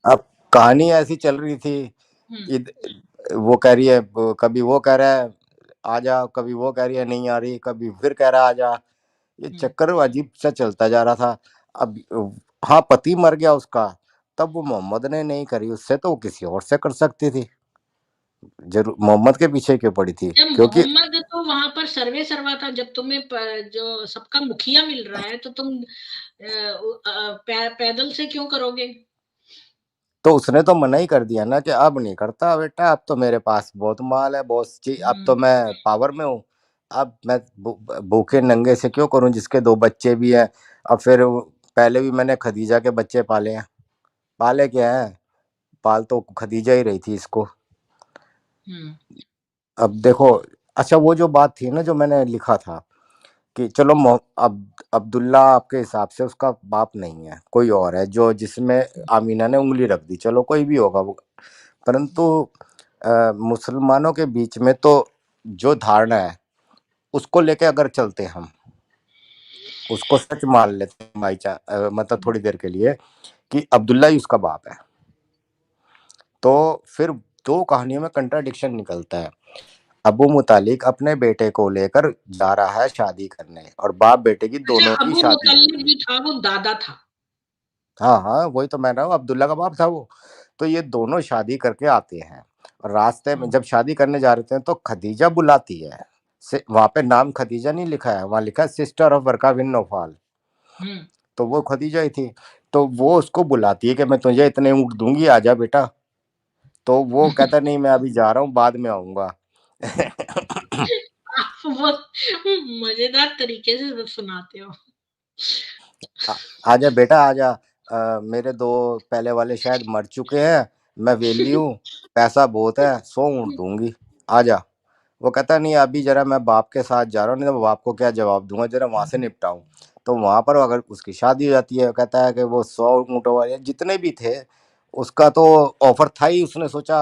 अब कहानी ऐसी चल रही थी, हम्म वो कह रही है, कभी वो कह रहा है आ जा, कभी वो कह रही है नहीं आ रही, कभी फिर कह रहा है आ जा। ये हम्म चक्कर अजीब सा चलता जा रहा था। अब हाँ, पति मर गया उसका, तब वो मोहम्मद ने नहीं करी उससे, तो वो किसी और से कर सकती थी। जरूर मोहम्मद के पीछे क्यों पड़ी थी? जब क्योंकि मोहम्मद तो वहां पर सर्वे सर्वा था, जब तुम्हें जो सबका मुखिया मिल रहा है तो तुम पैदल से क्यों करोगे? तो उसने तो मना ही कर दिया ना कि अब नहीं करता बेटा, अब तो मेरे पास बहुत माल है, बहुत चीज, अब तो मैं पावर में हूँ, अब मैं भूखे नंगे से क्यों करूं, जिसके 2 बच्चे भी हैं। अब फिर पहले भी मैंने खदीजा के बच्चे पाले हैं, पाले क्या है, पाल तो खदीजा ही रही थी इसको। अब देखो, अच्छा वो जो बात थी ना जो मैंने लिखा था कि चलो अब अब्दुल्ला आपके हिसाब से उसका बाप नहीं है, कोई और है जो जिसमें आमीना ने उंगली रख दी, चलो कोई भी होगा वो, परंतु मुसलमानों के बीच में तो जो धारणा है उसको लेके अगर चलते हम, उसको सच मान लेते हैं मतलब थोड़ी देर के लिए कि अब्दुल्ला ही उसका बाप है, तो फिर 2 कहानियों में कंट्राडिक्शन निकलता है। अबू मुतालिक अपने बेटे को लेकर जा रहा है शादी करने, और बाप बेटे की अच्छा, दोनों की अबू शादी हो मुतल्लिब गई। भी था, वो दादा था। हाँ हाँ, वही तो मैं रहा हूँ, अब्दुल्ला का बाप था वो। तो ये दोनों शादी करके आते हैं, और रास्ते में जब शादी करने जा रहे थे तो खदीजा बुलाती है, से वहां पे नाम खदीजा नहीं लिखा है, वहां लिखा है सिस्टर ऑफ वर्का बिन नौफाल, तो वो खदीजा ही थी। तो वो उसको बुलाती है कि मैं तुझे इतने ऊँट दूंगी, आजा बेटा। तो वो कहता नहीं, मैं अभी जा रहा हूँ, बाद में आऊंगा। आप बहुत मजेदार तरीके से सुनाते हो। आजा बेटा आजा, मेरे 2 पहले वाले शायद मर चुके हैं, मैं वेली हूँ, पैसा बहुत है, 100 ऊँट दूंगी, आजा। वो कहता नहीं, अभी जरा मैं बाप के साथ जा रहा हूँ, नहीं तो बाप को क्या जवाब दूंगा, जरा वहां से निपटाऊं। तो वहां पर अगर उसकी शादी हो जाती है, कहता है कि वो 100 ऊँटों वाले जितने भी थे, उसका तो ऑफर था ही, उसने सोचा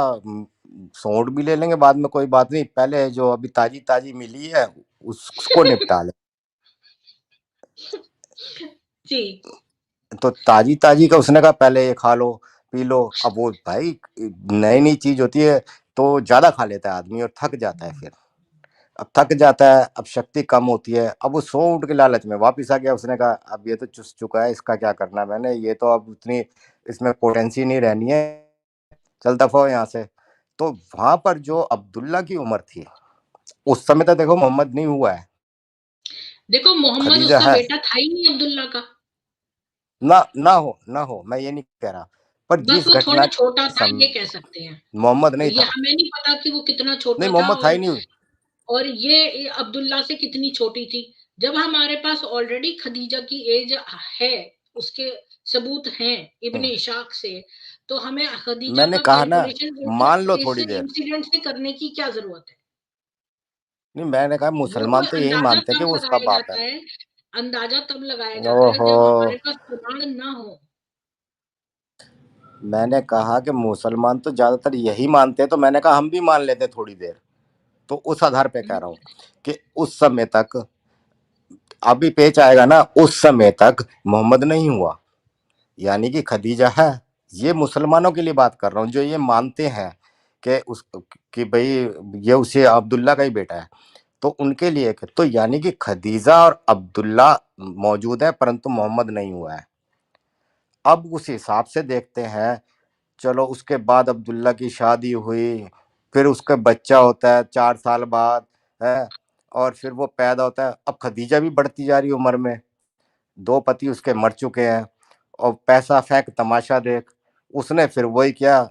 100 ऊँट भी ले लेंगे बाद में, कोई बात नहीं, पहले जो अभी ताजी ताजी मिली है उसको निपटा ले। जी। तो ताजी ताजी का उसने कहा पहले ये खा लो, पी लो। अब वो भाई नई नई चीज होती है तो ज्यादा खा लेता है आदमी और थक जाता है फिर। अब थक जाता है, अब शक्ति कम होती है, अब वो 100 ऊँट के लालच में वापिस आ गया, उसने कहा अब ये तो चुस चुका है, इसका क्या करना मैंने, ये तो अब उतनी इसमें पोटेंसी नहीं रहनी है, चल दफा हो यहाँ से। तो वहां पर जो अब्दुल्ला की उम्र थी, उस समय तक देखो मोहम्मद नहीं हुआ है, देखो, मोहम्मद खदीजा उसका है। बेटा था ही नहीं अब्दुल्ला का। ना हो, मैं ये नहीं कह रहा, पर बस जिस वो घटना थोड़ा छोटा था, सम ये कह सकते हैं। मोहम्मद नहीं ये था। हमें नहीं पता कि वो कितना नहीं, छोटा था, मोहम्मद था ही नहीं। और ये अब्दुल्ला से कितनी छोटी थी। जब हमारे पास ऑलरेडी खदीजा की एज है, उसके सबूत हैं इब्ने इशाक से, तो हमें खदीजा मैंने का कहा ना, कैलकुलेशन मान लो इस थोड़ी देर। इंसिडेंट से करने की क्या जरूरत है? नहीं, मैंने कहा वो मुसलमान तो यही अंदाजा मानते हैं कि तब वो उसका लगाया बाप है। जाता है, अंदाजा तब लगाया जाता है ओहो, जब हमारे पास प्रमाण ना हो। मैंने कहा कि मुसलमान तो ज्यादातर यही मानते हैं, तो मैंने कहा हम भी मान लेते थोड़ी देर, तो उस आधार पे कह रहा हूँ कि उस समय तक, अभी पेच आएगा ना, उस समय तक मोहम्मद नहीं हुआ, यानी कि खदीजा है। ये मुसलमानों के लिए बात कर रहा हूँ जो ये मानते हैं कि उस कि भाई ये उसे अब्दुल्ला का ही बेटा है, तो उनके लिए तो यानी कि खदीजा और अब्दुल्ला मौजूद है परंतु मोहम्मद नहीं हुआ है। अब उस हिसाब से देखते हैं, चलो उसके बाद अब्दुल्ला की शादी हुई, फिर उसका बच्चा होता है 4 साल बाद है, और फिर वो पैदा होता है। अब खदीजा भी बढ़ती जा रही है उम्र में, 2 पति उसके मर चुके हैं, और पैसा फेंक तमाशा देख, उसने फिर वही किया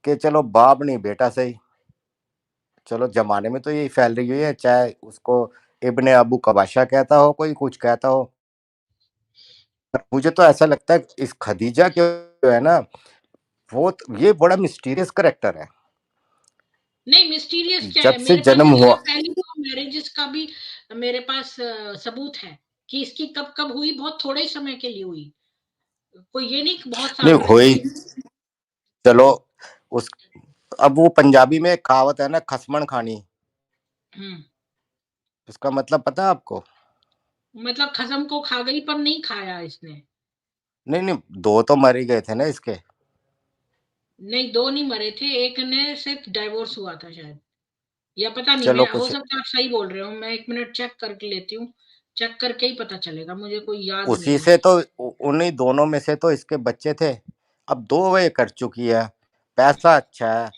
कि चलो बाप नहीं बेटा सही। चलो जमाने में तो यही फैल रही हुई है, चाहे उसको इब्ने अबू कबाशा कहता हो, कोई कुछ कहता हो, पर मुझे तो ऐसा लगता है इस खदीजा के जो है ना, वो ये बड़ा मिस्टीरियस करेक्टर है। नहीं, मिस्टीरियस क्या जब है, से मेरे पास जन्म इससे हुआ, पहले तो मैरिजेस का भी मेरे पास सबूत है कि इसकी कब कब हुई, बहुत थोड़े समय के लिए हुई, कोई ये नहीं कि बहुत नहीं साल पहले हुई, हुई। चलो उस, अब वो पंजाबी में एक कहावत है ना, खसमन खानी, हम्म। इसका मतलब पता है आपको? मतलब खसम को खा गई पर नहीं खाया इसने। नहीं नहीं, 2 तो मर ही गए थे ना इसके। नहीं, दो नहीं मरे थे, एक ने सिर्फ डाइवोर्स हुआ था शायद, या पता नहीं, चलो मैं हो कुछ, सकता है आप सही बोल रहे हो, मैं 1 मिनट चेक करके लेती हूँ। चेक करके ही पता चलेगा, मुझे कोई याद उसी नहीं है। से तो उन्हीं दोनों में से तो इसके बच्चे थे। अब 2 वे कर चुकी है, पैसा अच्छा है,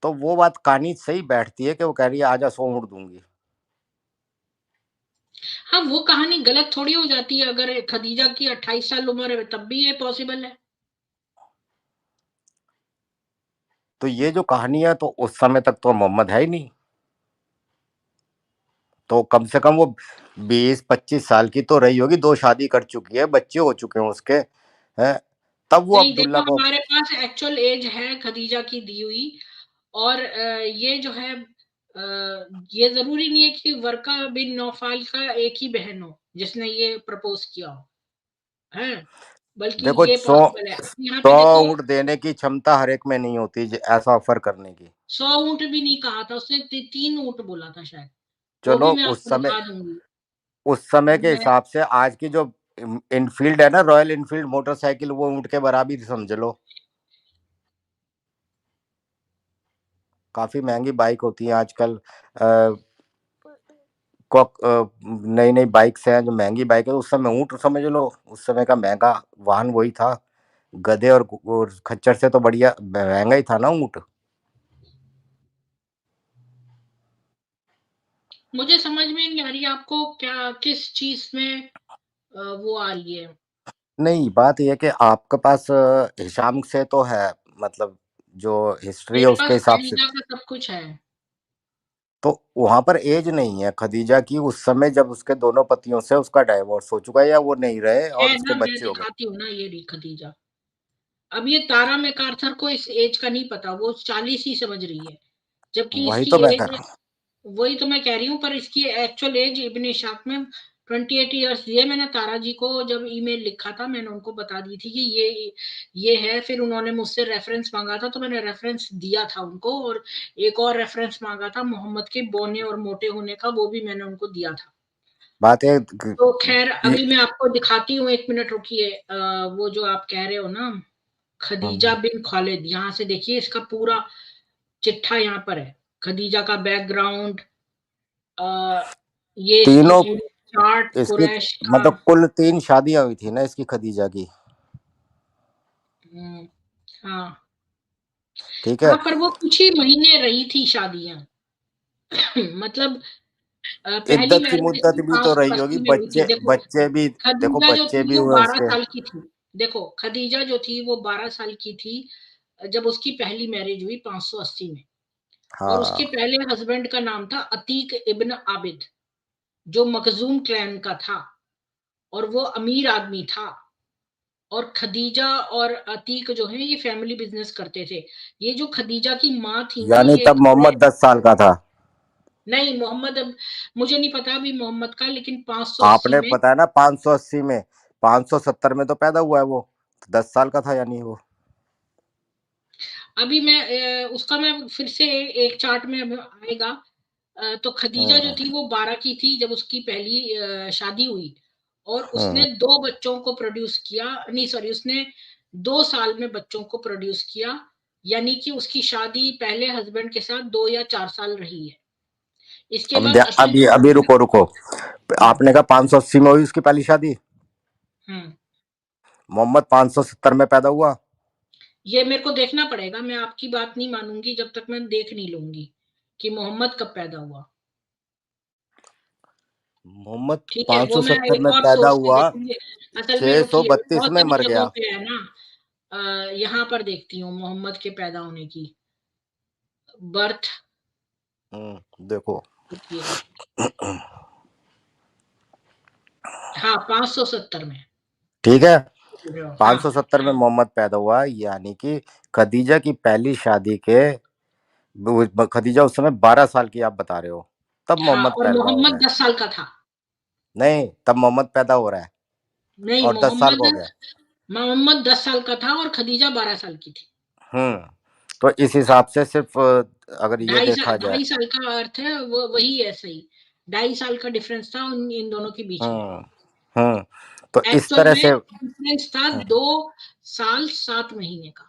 तो वो बात कहानी सही बैठती है कि वो कह रही है आजा 100 ऊँट दूँगी। हाँ, वो कहानी गलत थोड़ी हो जाती है, अगर खदीजा की 28 साल उम्र है तब भी ये पॉसिबल है। तो ये जो कहानी है तो उस समय तक तो मोहम्मद है ही नहीं। तो कम से कम वो 20-25 साल की तो रही होगी, 2 शादी कर चुकी है, बच्चे हो चुके हैं उसके, हैं? तब वो नहीं, देखो अब्दुल्ला को हमारे पास एक्चुअल एज है खदीजा की दी हुई, और ये जो है ये ज़रूरी नहीं है कि वर्का बिन नौफल का एक ही बहन हो जिसने ये प्रपोज़ किया हो, हैं? बल्कि देखो ये 100 पॉसिबल है। अब यहाँ पे 100 देखो, ऊँट देने की क्षमता हर एक में नहीं होती ऐसा ऑफर करने की। 100 ऊँट भी नहीं कहा था उसने, 3 ऊँट बोला था शायद। वो चलो भी मैं आपको दिखा दूँगी। उस समय के मैं हिसाब से आज की जो इनफील्ड है ना, रॉयल इनफील्ड मोटरसाइकिल, वो ऊँट के बराबर ही समझ लो। काफ़ी महँगी बाइक होती है आजकल। नई नई बाइक्स हैं जो महंगी बाइक है, उस समय ऊँट समझ लो, उस समय का महंगा वाहन वही था। गधे और खच्चर से तो बढ़िया महंगा ही था ना ऊँट। मुझे समझ में नहीं आ रही आपको क्या किस चीज़ में वो आ रही है। नहीं, बात ये है कि आपके पास हिशाम से तो है, मतलब जो हिस्ट्री है मेरे उसके पास हिसाब से, खदीजा का सब कुछ है। तो वहां पर एज नहीं है खदीजा की उस समय जब उसके दोनों पतियों से उसका डाइवोर्स हो चुका है या वो नहीं रहे और है उसके ना, मैं बच्चे हो गए। दिखाती हूँ ना, ये रही खदीजा। अब ये तारा मैकार्थर को इस एज का नहीं पता, वो 40 ही समझ रही है, जबकि वही इसकी तो मैं कर एज, रहा हूँ। वही तो मैं कह रही हूँ, पर इसकी एक्चुअल एज इब्न इशाक में 28 ईयर्स दिए। मैंने तारा जी को जब ईमेल लिखा था, मैंने उनको बता दी थी कि ये है। फिर उन्होंने मुझसे रेफरेंस मांगा था, तो मैंने रेफरेंस दिया था उनको, और एक और रेफरेंस मांगा था मोहम्मद के बौने और मोटे होने का, वो भी मैंने उनको दिया था। बात है तो खैर अभी मैं आपको दिखाती हूँ, 1 मिनट रुकिए। वो जो आप कह रहे हो ना, खदीजा बिन खालिद, यहाँ से देखिए इसका पूरा चिट्ठा यहाँ पर है। खदीजा का बैकग्राउंड, ये इसकी तीनों पूरी चार्ट इसकी कुरैश का। मतलब कुल 3 शादियां हुई थी ना इसकी खदीजा की। हम्म, हाँ ठीक हाँ, है। पर वो कुछ ही महीने रही थी शादियां। मतलब पहली इद्दत की मैरिज मुद्दत इसकी भी तो रही होगी, 580 में हुई थी। देखो बच्चे भी, देखो खदीजा जो बच्चे भी थी वो हुए 12 उसके। साल की थी। देखो खदीजा जो थी वो 12 साल की थी जब उसकी पहली मैरिज हुई 580 में। और उसके हाँ, पहले हस्बैंड का नाम था अतीक इब्न आबिद, जो मखजूम क्लैन का था, और वो अमीर आदमी था। और खदीजा और अतीक जो है ये फैमिली बिजनेस करते थे। ये जो खदीजा की माँ थी ना, यानी ये तब मोहम्मद 10 साल का था। नहीं मोहम्मद, अब मुझे नहीं पता अभी मोहम्मद का, लेकिन 580 आपने में। बताया ना 580 में, 570 में तो पैदा हुआ है वो, तो 10 साल का था यानी वो। अभी मैं उसका मैं फिर से एक चार्ट में अब आएगा। तो खदीजा जो हम्म थी वो 12 की थी जब उसकी पहली शादी हुई, और उसने हम्म 2 बच्चों को प्रोड्यूस किया, नहीं सॉरी, उसने 2 साल में बच्चों को प्रोड्यूस किया। यानी कि उसकी शादी पहले हस्बैंड के साथ 2 या 4 साल रही है। इसके बाद अभी अतीक। अभी रुको रुको, हम्म आपने कहा 580 में हुई उसकी पहली शादी, हम्म मोहम्मद 570 में पैदा हुआ। ये मेरे को देखना पड़ेगा, मैं आपकी बात नहीं मानूंगी जब तक मैं देख नहीं लूंगी कि मोहम्मद कब पैदा हुआ। मोहम्मद ठीक है, वो मैं 570 एक में और पैदा सोर्स से हुआ, देखूंगी। असल में रुकिए, मैं 632 बहुत में सारी मर जगहों गया। पे है ना, यहाँ पर देखती हूँ मोहम्मद के पैदा होने की बर्थ। देखो। रुकिए, हाँ 570 में। ठीक है, हाँ 570 में मोहम्मद पैदा हुआ, यानी कि खदीजा की पहली शादी के, खदीजा उस समय 12 साल की आप बता रहे हो, तब हाँ, मोहम्मद और पैदा हो मोहम्मद गए। 10 साल का था। नहीं, तब मोहम्मद पैदा हो रहा है नहीं, और 10 साल का हो गया। मोहम्मद 10 साल का था और खदीजा 12 साल की थी। तो इस हिसाब से सिर्फ अगर ये देखा जाए। 2.5 साल का अर्थ है, वो वही है सही। 2.5 साल का डिफरेंस था इन दोनों के बीच में। हम्म हम्म तो इस एक्चुअल तरह में से डिफरेंस था 2 साल 7 महीने का।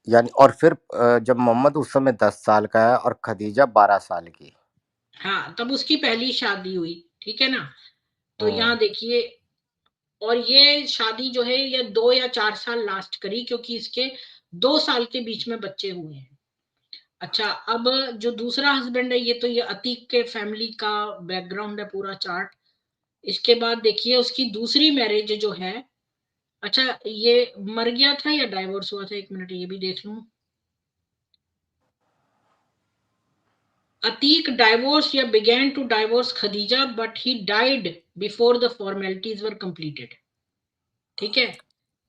यानी, और फिर जब मोहम्मद उस समय 10 साल का है और खदीजा 12 साल की, हाँ, तब उसकी पहली शादी हुई, ठीक है ना। तो हम्म यहाँ देखिए, और ये शादी जो है ये 2 या 4 साल लास्ट करी, क्योंकि इसके 2 साल के बीच में बच्चे हुए हैं। अच्छा, अब जो दूसरा हस्बैंड है, ये तो ये अतीक के फैमिली का बैकग्राउंड है, पूरा चार्ट। इसके बाद देखिए उसकी दूसरी मैरिज जो है, अच्छा ये मर गया था या डाइवोर्स हुआ था, 1 मिनट ये भी देख लूं। अतीक डाइवोर्स या began to divorce Khadija, but he died before the formalities were completed। ठीक है,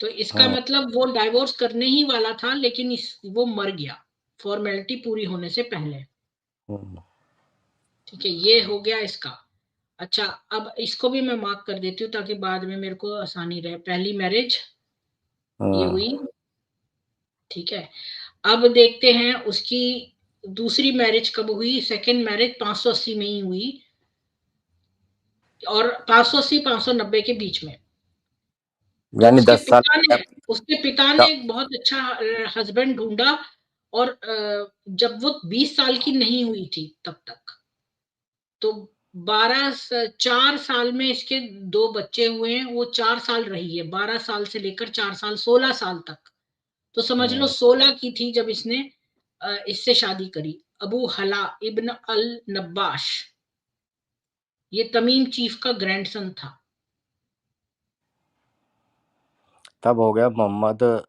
तो इसका हम्म मतलब वो डाइवोर्स करने ही वाला था, लेकिन वो मर गया फॉर्मेलिटी पूरी होने से पहले। हम्म ठीक है, ये हो गया इसका। अच्छा, अब इसको भी मैं मार्क कर देती हूँ ताकि बाद में मेरे को आसानी रहे। पहली मैरिज ये हम्म। हुई, ठीक है। अब देखते हैं उसकी दूसरी मैरिज कब हुई। सेकंड मैरिज 580 में ही हुई, और 580 590 के बीच में। तो यानी 10 साल उसके पिता ने का। एक बहुत अच्छा हस्बैंड ढूंढा, और जब वो 20 साल की नहीं हुई थी तब तक, तो 4 साल में इसके 2 बच्चे हुए हैं। वो 4 साल रही है, 12 साल से लेकर 4 साल 16 साल तक। तो समझ लो हम्म 16 की थी जब इसने इससे शादी करी। अबू हला इब्न अल नब्बाश, ये तमीम चीफ का ग्रैंडसन था। तब हो गया मोहम्मद 2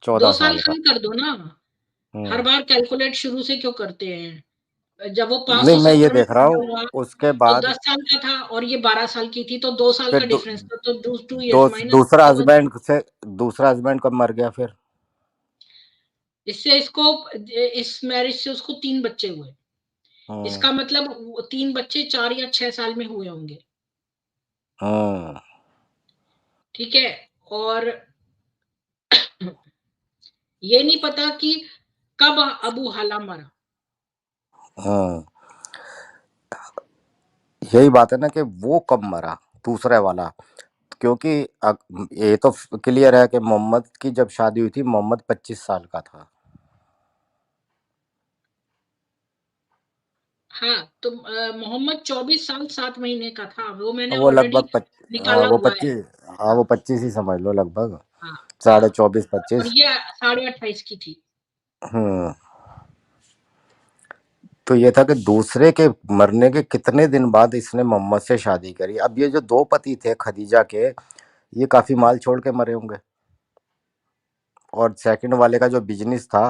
14 साल साल का। कम कर दो ना, हर हम्म। बार कैलकुलेट शुरू से क्यों करते हैं। जब वो नहीं, मैं ये 570 में देख रहा पैदा हूँ हुआ उसके तो बाद 10 साल का था, और ये 12 साल की थी, तो 2 साल फिर का डिफरेंस था, तो 2 ईयर्स दो, माइनस दूसरा हस्बैंड कब मर गया फिर? इससे इसको, इस मैरिज से उसको 3 बच्चे हुए। हम्म इसका मतलब 3 बच्चे 4 या 6 साल में हुए होंगे। हम्म ठीक है, और ये नहीं पता कि कब अबू हला मरा। हम्म। यही बात है ना कि वो कब मरा, दूसरे वाला। क्योंकि ये तो क्लियर है कि मोहम्मद की जब शादी हुई थी मोहम्मद 25 साल का था। हाँ, तो मोहम्मद 24 साल 7 महीने का था, वो मैंने वो ऑलरेडी लगभग निकाला वो हुआ है। 25, हाँ हाँ वो 25 ही समझ लो लगभग। हाँ हाँ। साढ़े 24 और 25। ये 28.5 की थी। हम्म। तो ये था कि दूसरे के मरने के कितने दिन बाद इसने मोहम्मद से शादी करी। अब ये जो 2 पति थे खदीजा के, ये काफी माल छोड़ के मरे होंगे, और सेकंड वाले का जो बिजनेस था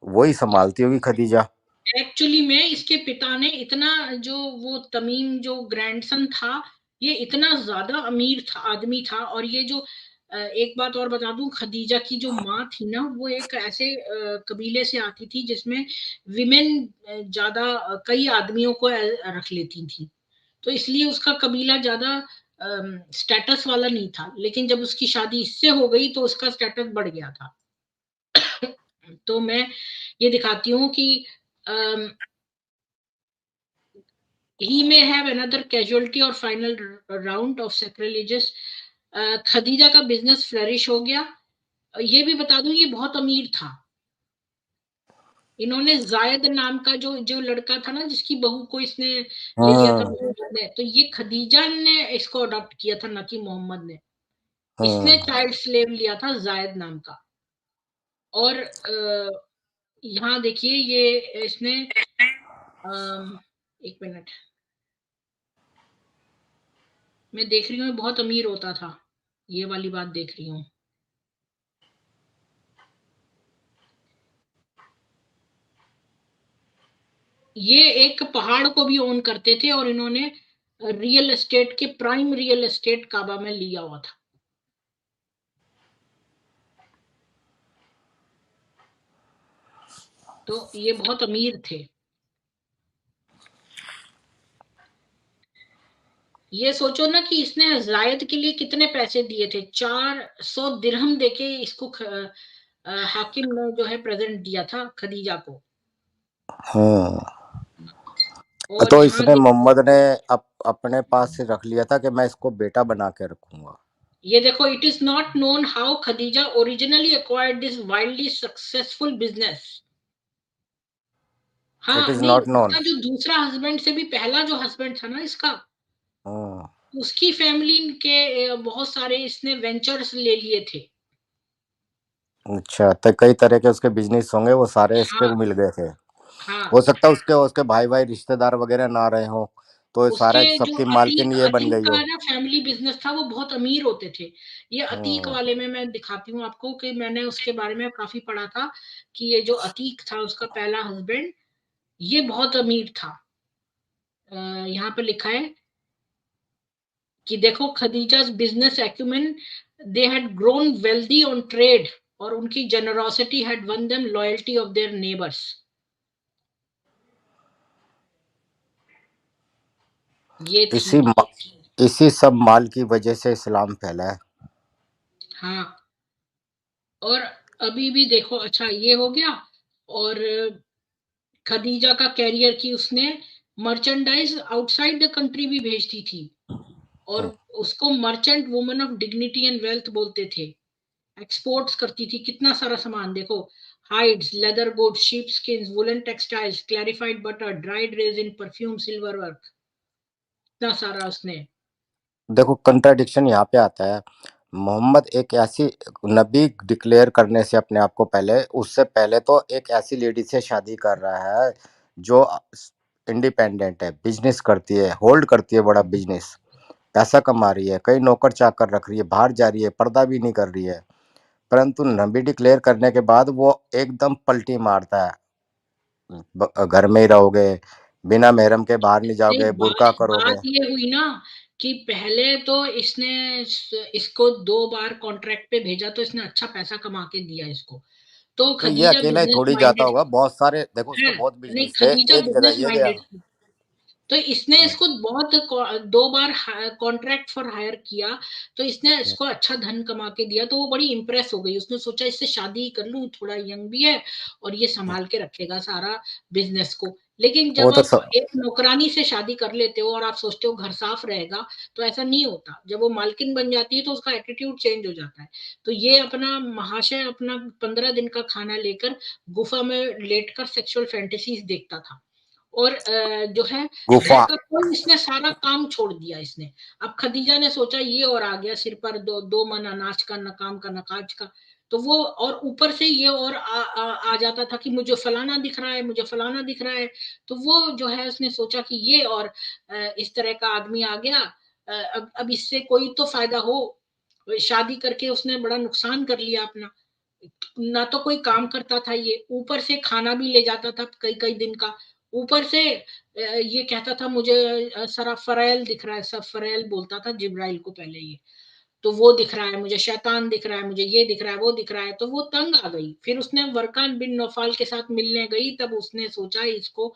वही संभालती होगी खदीजा। एक्चुअली में इसके पिता ने इतना, जो वो तमीम जो ग्रैंडसन था, ये इतना ज्यादा अमीर था, आदमी था। और ये जो एक बात और बता दूं, खदीजा की जो माँ थी ना, वो एक ऐसे कबीले से आती थी जिसमें विमेन ज्यादा कई आदमियों को रख लेती थी। तो इसलिए उसका कबीला ज्यादा स्टेटस वाला नहीं था, लेकिन जब उसकी शादी इससे हो गई तो उसका स्टेटस बढ़ गया था। तो मैं ये दिखाती हूँ कि he may have another casualty और final round of sacrilegious। Khadija का बिजनेस फ्लरिश हो गया। ये भी बता दूं, ये बहुत अमीर था। इन्होंने जायद नाम का जो जो लड़का था ना, जिसकी बहू को इसने ले लिया था हम्म मोहम्मद ने, तो ये खदीजा ने इसको अडॉप्ट किया था, ना कि मोहम्मद ने। इसने हम्म चाइल्ड स्लेव लिया था जायद नाम का। और यहाँ देखिए ये इसने, 1 मिनट, मैं देख रही हूँ बहुत अमीर होता था, ये वाली बात देख रही हूँ। ये एक पहाड़ को भी ओन करते थे, और इन्होंने रियल एस्टेट के प्राइम रियल एस्टेट काबा में लिया हुआ था। तो ये बहुत अमीर थे। ये सोचो ना कि इसने जायद के लिए कितने पैसे दिए थे, 400 दिरहम देके इसको हाकिम ने जो है प्रेजेंट दिया था खदीजा को। हम्म। और तो यहाँ इसने मोहम्मद ने अपने पास से रख लिया था कि मैं इसको बेटा बना के रखूंगा। ये देखो, it is not known how Khadija originally acquired this wildly successful business. It हाँ, इज नहीं, नॉट नोन। उसका जो दूसरा हस्बैंड से भी पहला जो हस्बैंड था ना इसका, उसकी फैमिली के बहुत सारे इसने वेंचर्स ले लिए थे। अच्छा, तो कई तरह के उसके बिजनेस होंगे, वो सारे इसके हाँ, मिल गए थे। हाँ। हो सकता है उसके उसके भाई भाई रिश्तेदार वगैरह ना रहे हो, तो ये उसके सारा जो सबकी मालकिन अतीक ये बन अतीक गई का हो। ना फैमिली बिज़नेस था, वो बहुत अमीर होते थे। ये अतीक हम्म। वाले में मैं दिखाती हूँ आपको कि मैंने उसके बारे में काफ़ी पढ़ा था कि ये जो अतीक था उसका पहला हस्बैंड, ये बहुत अमीर था। यहाँ पे लिखा है कि देखो Khadija's business acumen, they had grown wealthy on trade और उनकी generosity had won them loyalty of their neighbours. ये थी इसी ये थी। इसी सब माल की वजह से इस्लाम फैला है। हाँ, और अभी भी देखो, अच्छा ये हो गया। और खदीजा का कैरियर की उसने मर्चेंडाइज आउटसाइड द कंट्री भी भेजती थी, और हम्म। उसको merchant woman of dignity and wealth बोलते थे। एक्सपोर्ट्स करती थी कितना सारा सामान, देखो, hides, leather goods, sheep skins, woollen textiles, clarified butter, dried resin, perfume, silver work, इतना सारा उसने। देखो कंट्राडिक्शन यहाँ पे आता है। मोहम्मद एक ऐसी नबी डिक्लेयर करने से अपने आप को पहले, उससे पहले तो एक ऐसी लेडी से शादी कर रहा है जो इंडिपेंडेंट है, बिजनेस करती है, होल्ड करती है बड़ा बिजनेस, पैसा कमा रही है, कई नौकर चाकर रख रही है, बाहर जा रही है, पर्दा भी नहीं कर रही है। परंतु नबी डिक्लेयर करने के बाद वो एकदम पलटी मारता है। घर में ही रहोगे, बिना महरम के बाहर नहीं नहीं, जाओगे, बुर्का बात करोगे। बात ये हुई ना कि पहले तो इसने इसको 2 बार कॉन्ट्रैक्ट पे भेजा, तो इसने अच्छा पैसा कमा के दिया इसको। तो तो ये खदीजा अकेला ही बिजनेस थोड़ी जाता माइंडेड होगा, बहुत सारे, देखो उसके है। बहुत नहीं, बिजनेस थे, खदीजा एक जगह बिजनेस ये गया। माइंडेड थी। तो इसने इसको बहुत 2 बार कॉन्ट्रैक्ट फॉर हायर किया, तो इसने इसको अच्छा धन कमा के दिया, तो वो बड़ी इंप्रेस हो गई। उसने सोचा इससे शादी ही कर लूं, थोड़ा यंग भी है और ये संभाल के रखेगा सारा बिजनेस को। लेकिन वो जब तो आप एक नौकरानी से शादी कर लेते हो और आप सोचते हो घर साफ रहेगा, तो ऐसा नहीं होता। जब वो मालकिन बन जाती है तो उसका एटीट्यूड चेंज हो जाता है। तो ये अपना महाशय अपना 15 दिन का खाना लेकर गुफा में लेटकर सेक्सुअल फैंटेसीज देखता था। और जो है घर गुफा। का कोई इसने सारा काम छोड़ दिया इसने। अब खदीजा ने सोचा ये और आ गया सिर पर दो दो मन अनाज का, न काम का न काज का। तो वो और ऊपर से ये और आ जाता था कि मुझे फलाना दिख रहा है, मुझे फलाना दिख रहा है। तो वो जो है उसने सोचा कि ये और इस तरह का आदमी आ गया, अब इससे कोई तो फायदा हो। शादी करके उसने बड़ा नुकसान कर लिया अपना। ना तो कोई काम करता था, ये ऊपर से खाना भी ले जाता था कई कई दिन का। ऊपर से ये कहता था मुझे सराफरेल दिख रहा है, सफरेल बोलता था जिब्राइल को पहले ये। तो वो दिख रहा है मुझे, शैतान दिख रहा है मुझे, ये दिख रहा है वो दिख रहा है। तो वो तंग आ गई। फिर उसने वर्कान बिन नौफाल के साथ मिलने गई, तब उसने सोचा इसको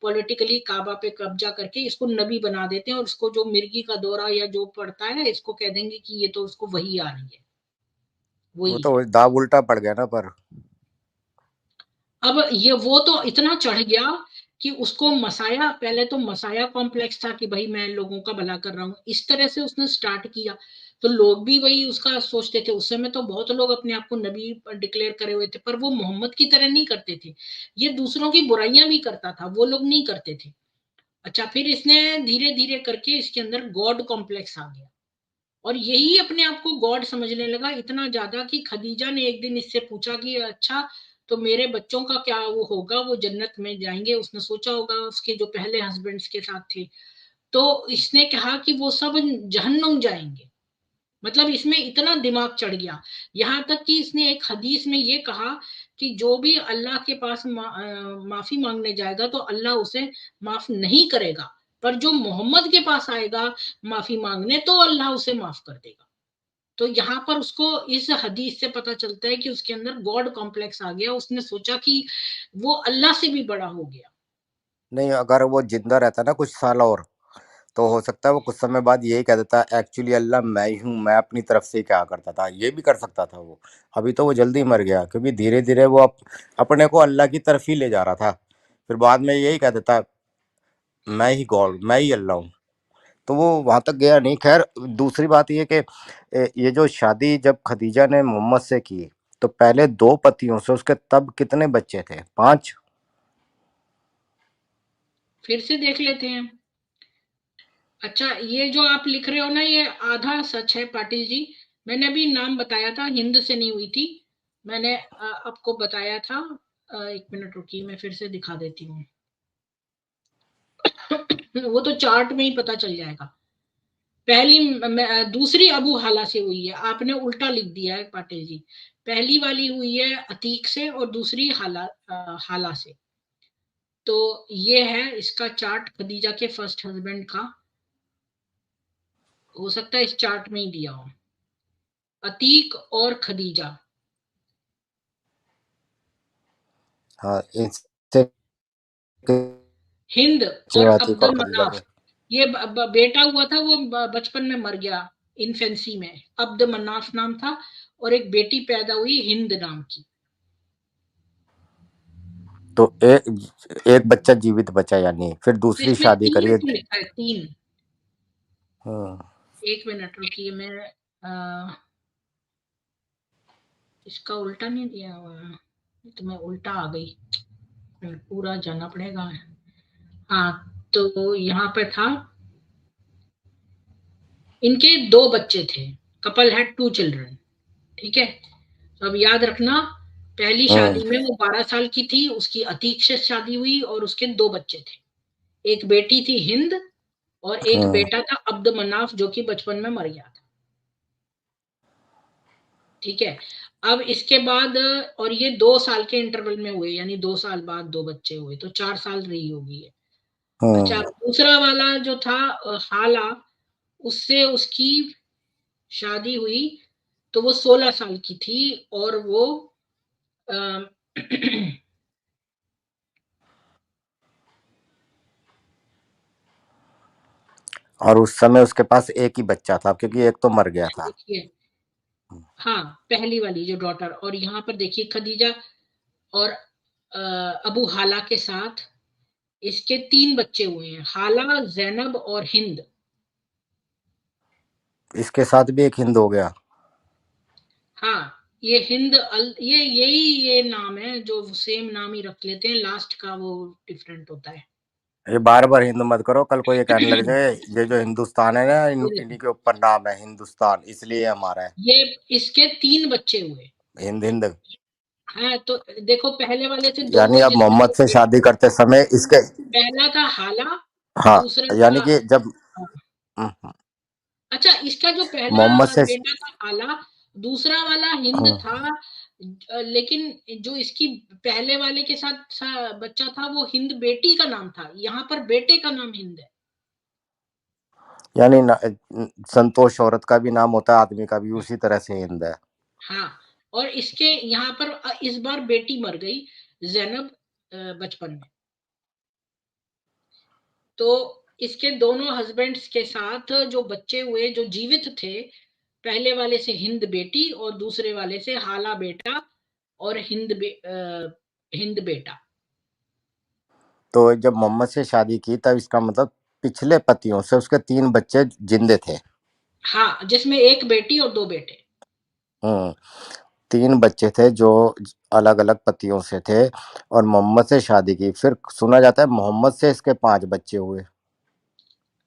पॉलिटिकली काबा पे कब्जा करके इसको नबी बना देते हैं, और इसको जो मिर्गी का दौरा या जो पड़ता है इसको कह देंगे कि ये तो उसको वही आ रही है, वो वही तो है। दाव उल्टा पड़ गया ना पर। अब ये वो तो इतना चढ़ गया कि उसको मसाया, पहले तो मसाया कॉम्प्लेक्स था कि भाई मैं लोगों का भला कर रहा हूं, इस तरह से उसने स्टार्ट किया। तो लोग भी वही उसका सोचते थे। उस समय तो बहुत लोग अपने आप को नबी डिक्लेयर करे हुए थे, पर वो मोहम्मद की तरह नहीं करते थे। ये दूसरों की बुराइयां भी करता था, वो लोग नहीं करते थे। अच्छा, फिर इसने धीरे धीरे करके इसके अंदर गॉड कॉम्प्लेक्स आ गया, और यही अपने आप को गॉड समझने लगा, इतना ज्यादा कि खदीजा ने एक दिन इससे पूछा कि अच्छा, तो मेरे बच्चों का क्या वो होगा, वो जन्नत में जाएंगे? उसने सोचा होगा उसके जो पहले हस्बैंड्स के साथ थे। तो इसने कहा कि वो सब जहन्नुम जाएंगे। मतलब इसमें इतना दिमाग चढ़ गया, यहाँ तक कि इसने एक हदीस में ये कहा कि जो भी अल्लाह के पास माफी मांगने जाएगा तो अल्लाह उसे माफ नहीं करेगा, पर जो मोहम्मद के पास आएगा माफी मांगने, तो अल्लाह उसे माफ कर देगा। तो यहाँ पर उसको इस हदीस से पता चलता है कि उसके अंदर गॉड कॉम्प्लेक्स आ गया। उसने सोचा कि वो अल्लाह से भी बड़ा हो गया। नहीं, अगर वो जिंदा रहता ना कुछ साल और, तो हो सकता है वो कुछ समय बाद यही कह देता एक्चुअली अल्लाह मैं ही हूँ, मैं अपनी तरफ से क्या करता था, ये भी कर सकता था वो। अभी तो वो जल्दी मर गया, क्योंकि धीरे धीरे वो अपने को अल्लाह की तरफ ही ले जा रहा था। फिर बाद में यही कह देता मैं ही गॉड, मैं ही अल्लाह हूँ। तो वो वहां तक गया नहीं। खैर, दूसरी बात ये कि ये जो शादी जब खदीजा ने मोहम्मद से की, तो पहले 2 पतियों से उसके तब कितने बच्चे थे? 5। फिर से देख लेते हैं। अच्छा, ये जो आप लिख रहे हो ना, ये आधा सच है पाटिल जी। मैंने अभी नाम बताया था, हिंद से नहीं हुई थी। मैंने आपको बताया था। एक मिनट रुकिए, मैं फिर से दिखा देती हूँ। वो तो चार्ट में ही पता चल जाएगा। दूसरी अबू हाला से हुई है, आपने उल्टा लिख दिया है पाटिल जी। पहली वाली हुई है अतीक से और दूसरी हाला से। तो ये है इसका चार्ट खदीजा के फर्स्ट हस्बैंड का। हो सकता है इस चार्ट में ही दिया हो, अतीक और खदीजा। हाँ, इससे हिंद और अतीक अब्द और खदीजा मनाफ। के। ये बेटा हुआ था, वो बचपन में मर गया इन्फेंसी में। अब्द मनाफ नाम था, और एक बेटी पैदा हुई हिंद नाम की। तो एक बच्चा जीवित बचा, यानी फिर तो दूसरी इसमें शादी तीन करिए। क्यों लिखा है, तीन? हाँ, एक मिनट रुकिए, मैं इसका उल्टा नहीं दिया हुआ है। ये तो मैं उल्टा आ गई, पूरा जाना पड़ेगा। हाँ, तो यहाँ पे था, इनके दो बच्चे थे। Couple had 2 children. ठीक है, तो अब याद रखना, पहली शादी में वो 12 साल की थी, उसकी अतीक से शादी हुई और उसके 2 बच्चे थे। एक बेटी थी हिंद और एक बेटा था अब्द मनाफ, जो कि बचपन में मर गया था। ठीक है, अब इसके बाद, और ये 2 साल के इंटरवल में हुए, यानी 2 साल बाद 2 बच्चे हुए, तो 4 साल रही होगी ये। अच्छा, दूसरा वाला जो था हाला, उससे उसकी शादी हुई, तो वो 16 साल की थी, और वो अ, और उस समय उसके पास एक ही बच्चा था, क्योंकि एक तो मर गया था। देखिए, हाँ, पहली वाली जो डॉटर, और यहाँ पर देखिए खदीजा और अबू हाला के साथ इसके 3 बच्चे हुए हैं, हाला, जैनब और हिंद। इसके साथ भी एक हिंद हो गया। हाँ, ये ये यही ये नाम है, जो सेम नाम ही रख लेते हैं, लास्ट का वो डिफरेंट होता है। ये बार बार हिंद मत करो, कल को ये कहने लग जाए ये जो हिंदुस्तान है ना, ये देखो, इन्हीं के ऊपर नाम है हिंदुस्तान, इसलिए हमारा है ये इसके 3 बच्चे हुए। हिंद हिंद। हाँ, तो देखो, पहले वाले से 2 यानी हुए, अब जिसमें मोहम्मद से शादी करते समय इसके। पहला था हाला, हाँ, दूसरा था यानी कि जब हम्म, अच्छा, इसका जो पहला मोहम्मद से बेटा था हाला, दूसरा वाला हिंद हम्म, था। लेकिन जो इसकी पहले वाले के साथ बच्चा था, वो हिंद बेटी का नाम था, यहाँ पर बेटे का नाम हिंद है। यानी संतोष औरत का भी नाम होता है, आदमी का भी उसी तरह से हिंद है। हाँ, और इसके यहाँ पर इस बार बेटी मर गई, जैनब, बचपन में। तो इसके दोनों हस्बैंड्स के साथ जो बच्चे हुए, जो जीवित थे, पहले वाले से हिंद बेटी और दूसरे वाले से हाला बेटा और हिंद बेटा। तो जब मोहम्मद से शादी की तब इसका मतलब पिछले पतियों से उसके 3 बच्चे जिंदे थे। हाँ, जिसमें एक बेटी और 2 बेटे। 3 बच्चे थे जो अलग अलग पतियों से थे, और मोहम्मद से शादी की। फिर सुना जाता है मोहम्मद से इसके 5 बच्चे हुए।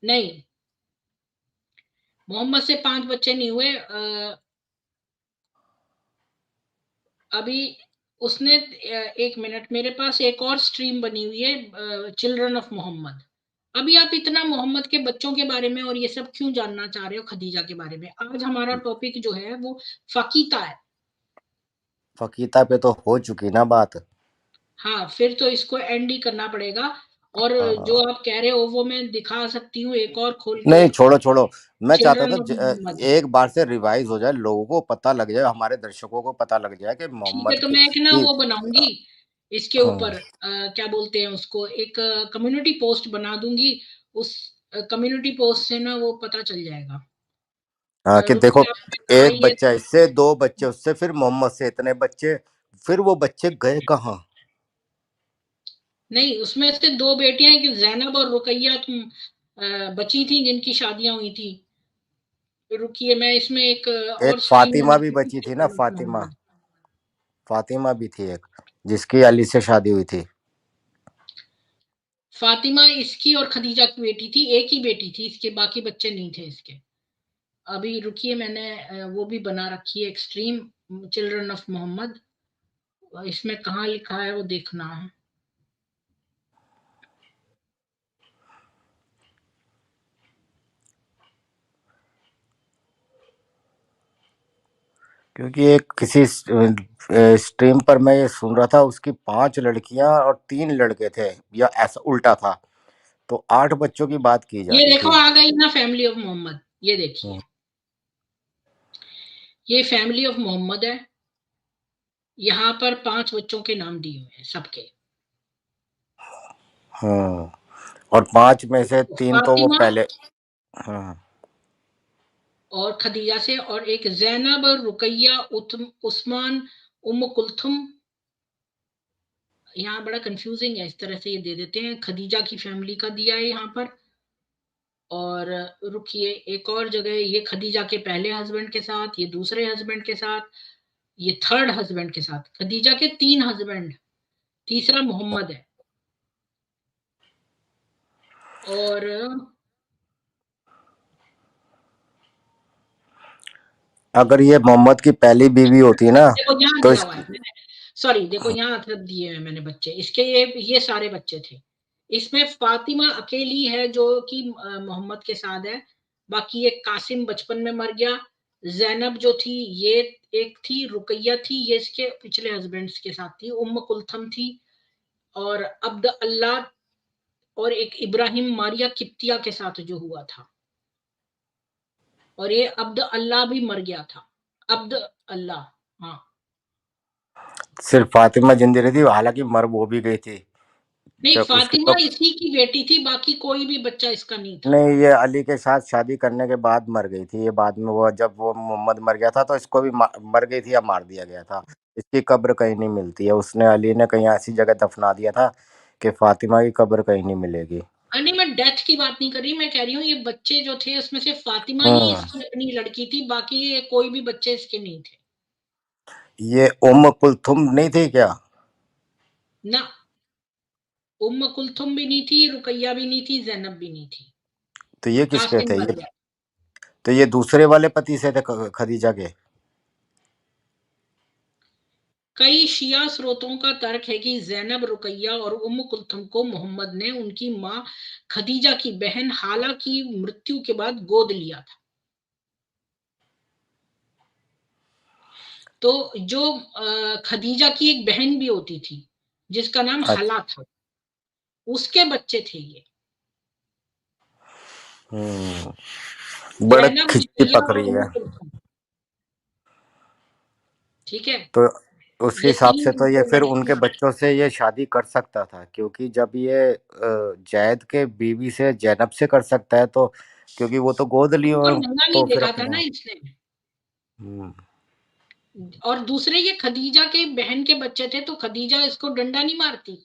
नहीं, मोहम्मद से 5 बच्चे नहीं हुए। अभी उसने एक मिनट, मेरे पास एक और स्ट्रीम बनी हुई है, चिल्ड्रन ऑफ मोहम्मद। अभी आप इतना मोहम्मद के बच्चों के बारे में और ये सब क्यों जानना चाह रहे हो, खदीजा के बारे में? आज हमारा टॉपिक जो है वो फकीता है। फकीता पे तो हो चुकी ना बात। हाँ, फिर तो इसको एंड ही करना पड़ेगा। और जो हाँ। आप कह रहे हो वो मैं दिखा सकती हूँ, एक और खोल के नहीं, देखो, छोड़ो छोड़ो। मैं चाहता था चिल्ड्रन ऑफ मोहम्मद। एक बार से रिवाइज हो जाए, लोगों को पता लग जाए, हमारे दर्शकों को पता लग जाए कि ठीक है, मोहम्मद तो की मैं एक ना की वो बनाऊंगी इसके हाँ, ऊपर, क्या बोलते हैं उसको, एक कम्युनिटी पोस्ट बना दूंगी। उस कम्युनिटी पोस्ट से ना वो पता चल जाएगा। हाँ, कि देखो, रुकिए, आपने कहा एक ये, बच्चा इससे, 2 बच्चे उससे, फिर मोहम्मद से इतने बच्चे, फिर वो बच्चे गए कहाँ? नहीं, उसमें से 2 बेटियां हैं कि जैनब और रुकैया तुम बची थी, जिनकी शादियां हुई थी। रुकिए, मैं इसमें एक और एक स्ट्रीम फातिमा भी बनाती हूँ, बची थी ना, चिल्ड्रन ऑफ मोहम्मद। फातिमा भी थी एक, जिसकी अली से शादी हुई थी। फातिमा इसकी और खदीजा की बेटी थी, एक ही बेटी थी इसके, बाकी बच्चे नहीं थे इसके। अभी रुकिए, मैंने वो भी बना रखी है, एक्सट्रीम चिल्ड्रन ऑफ मोहम्मद। इसमें कहाँ लिखा है वो देखना है। क्योंकि एक किसी स्ट्रीम पर मैं ये सुन रहा था, उसकी 5 लड़कियां और 3 लड़के थे, या ऐसा उल्टा था, तो 8 बच्चों की बात की ये जाती देखो थी। आ गई ना फैमिली ऑफ मोहम्मद, ये देखिए, ये फैमिली ऑफ मोहम्मद है। यहाँ पर 5 बच्चों के नाम दिए हुए हैं सबके। हम्म। और 5 में से 3 तो वो फातिमा पहले। हम्म। और खदीजा से, और एक जैनब, रुकैया, उस्मान, उम्म कुलथुम। यहाँ बड़ा कंफ्यूजिंग है, इस तरह से ये दे देते हैं। खदीजा की फैमिली का दिया है यहाँ पर। और रुकिए, एक और जगह, ये खदीजा के पहले हस्बैंड के साथ, ये दूसरे हस्बैंड के साथ, ये थर्ड हस्बैंड के साथ। खदीजा के 3 हस्बैंड, तीसरा मोहम्मद है। और अगर ये मोहम्मद की पहली बीवी होती ना, देखो यहाँ तो दिया इस हुआ है मैंने, सॉरी देखो यहाँ मतलब दिए हैं मैंने बच्चे इसके, ये सारे बच्चे थे। इसमें फातिमा अकेली है जो कि मोहम्मद के साथ है। बाकी ये कासिम बचपन में मर गया। जैनब जो थी ये एक थी, रुकैया थी ये इसके पिछले हस्बैंड्स के साथ थी, उम्म कुलथम थी, और अब्द अल्लाह, और एक इब्राहिम मारिया किप्तिया के साथ जो हुआ था। और ये अब्द अल्लाह भी मर गया था, अब्द अल्लाह। हाँ, सिर्फ फातिमा जिंदी रही थी, हालांकि मर वो भी गई थी नहीं जब उसकी फातिमा तो। इसी की बेटी थी, बाकी कोई भी बच्चा इसका नहीं था। नहीं, ये अली के साथ शादी करने के बाद मर गई थी, ये बाद में वो जब वो मोहम्मद मर गया था तो इसको भी मर गई थी या मार दिया गया था। इसकी कब्र कहीं नहीं मिलती है, उसने अली ने कहीं ऐसी जगह दफना दिया था कि फातिमा की कब्र कहीं नहीं मिलेगी। नहीं मैं डेथ की बात नहीं कर रही, मैं कह रही हूँ ये बच्चे जो थे उसमें से फातिमा ही हम्म। इसकी अपनी लड़की थी, बाकी ये कोई भी बच्चे इसके नहीं थे। ये उम्म कुलथुम नहीं थी क्या? ना, उम्म कुलथुम भी नहीं थी, रुकैया भी नहीं थी, जैनब भी नहीं थी। तो ये किसके कासिम थे मर ये? गया। तो ये दूसरे वाले पति से थे, खदीजा के। कई शिया स्रोतों का तर्क है कि जैनब, रुकैया और उम्म कुलथुम को मोहम्मद ने उनकी मां खदीजा की बहन हाला की मृत्यु के बाद गोद लिया था। तो जो खदीजा की एक बहन भी होती थी जिसका नाम अच्छा। हाला था, उसके बच्चे थे ये। बड़ा जैनब, खिचड़ी रुकैया पक और रही है। उम्म कुलथुम। ठीक है, तो उस ये हिसाब 3 से तो ये इनके फिर लड़के उनके थे। बच्चों से ये शादी कर सकता था, क्योंकि जब ये जैद के बीवी से जैनब से कर सकता है तो, क्योंकि वो तो गोद लिए उनको हुए हैं, नंगा नहीं तो फिर देखा था ना अपने। इसने। हम्म। और दूसरे ये खदीजा के बहन के बच्चे थे, तो खदीजा इसको डंडा नहीं मारती।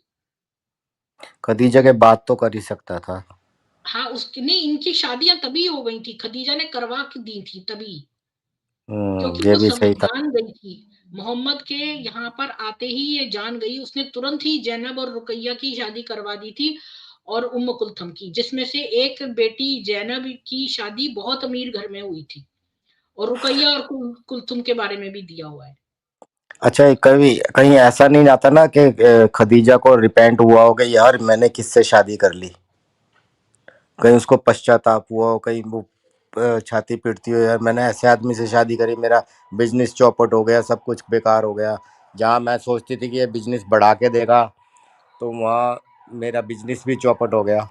खदीजा के बाद तो कर ही सकता था। हाँ, उसकी नहीं, इनकी शादियां तभी हो गई थी, खदीजा ने करवा के दी थी तभी, क्योंकि ये वो भी सब सही था। जान गई थी। मोहम्मद के यहाँ पर आते ही ये जान गई, उसने तुरंत ही जैनब और रुकैया की शादी करवा दी थी, और उम्म कुलथुम की, जिसमें से एक बेटी जैनब की शादी बहुत अमीर घर में हुई थी। और रुकैया और कुलथुम के बारे में भी दिया हुआ है। अच्छा, कभी कहीं ऐसा नहीं आता ना कि खदीजा को रिपेंट हुआ हो कि यार मैंने किससे शादी कर ली, कहीं उसको पश्चाताप हुआ हो, कहीं वो छाती पीटती हो, यार मैंने ऐसे आदमी से शादी करी, मेरा बिजनेस चौपट हो गया, सब कुछ बेकार हो गया। जहाँ मैं सोचती थी कि ये बिजनेस बढ़ा के देगा, तो वहाँ मेरा बिजनेस भी चौपट हो गया।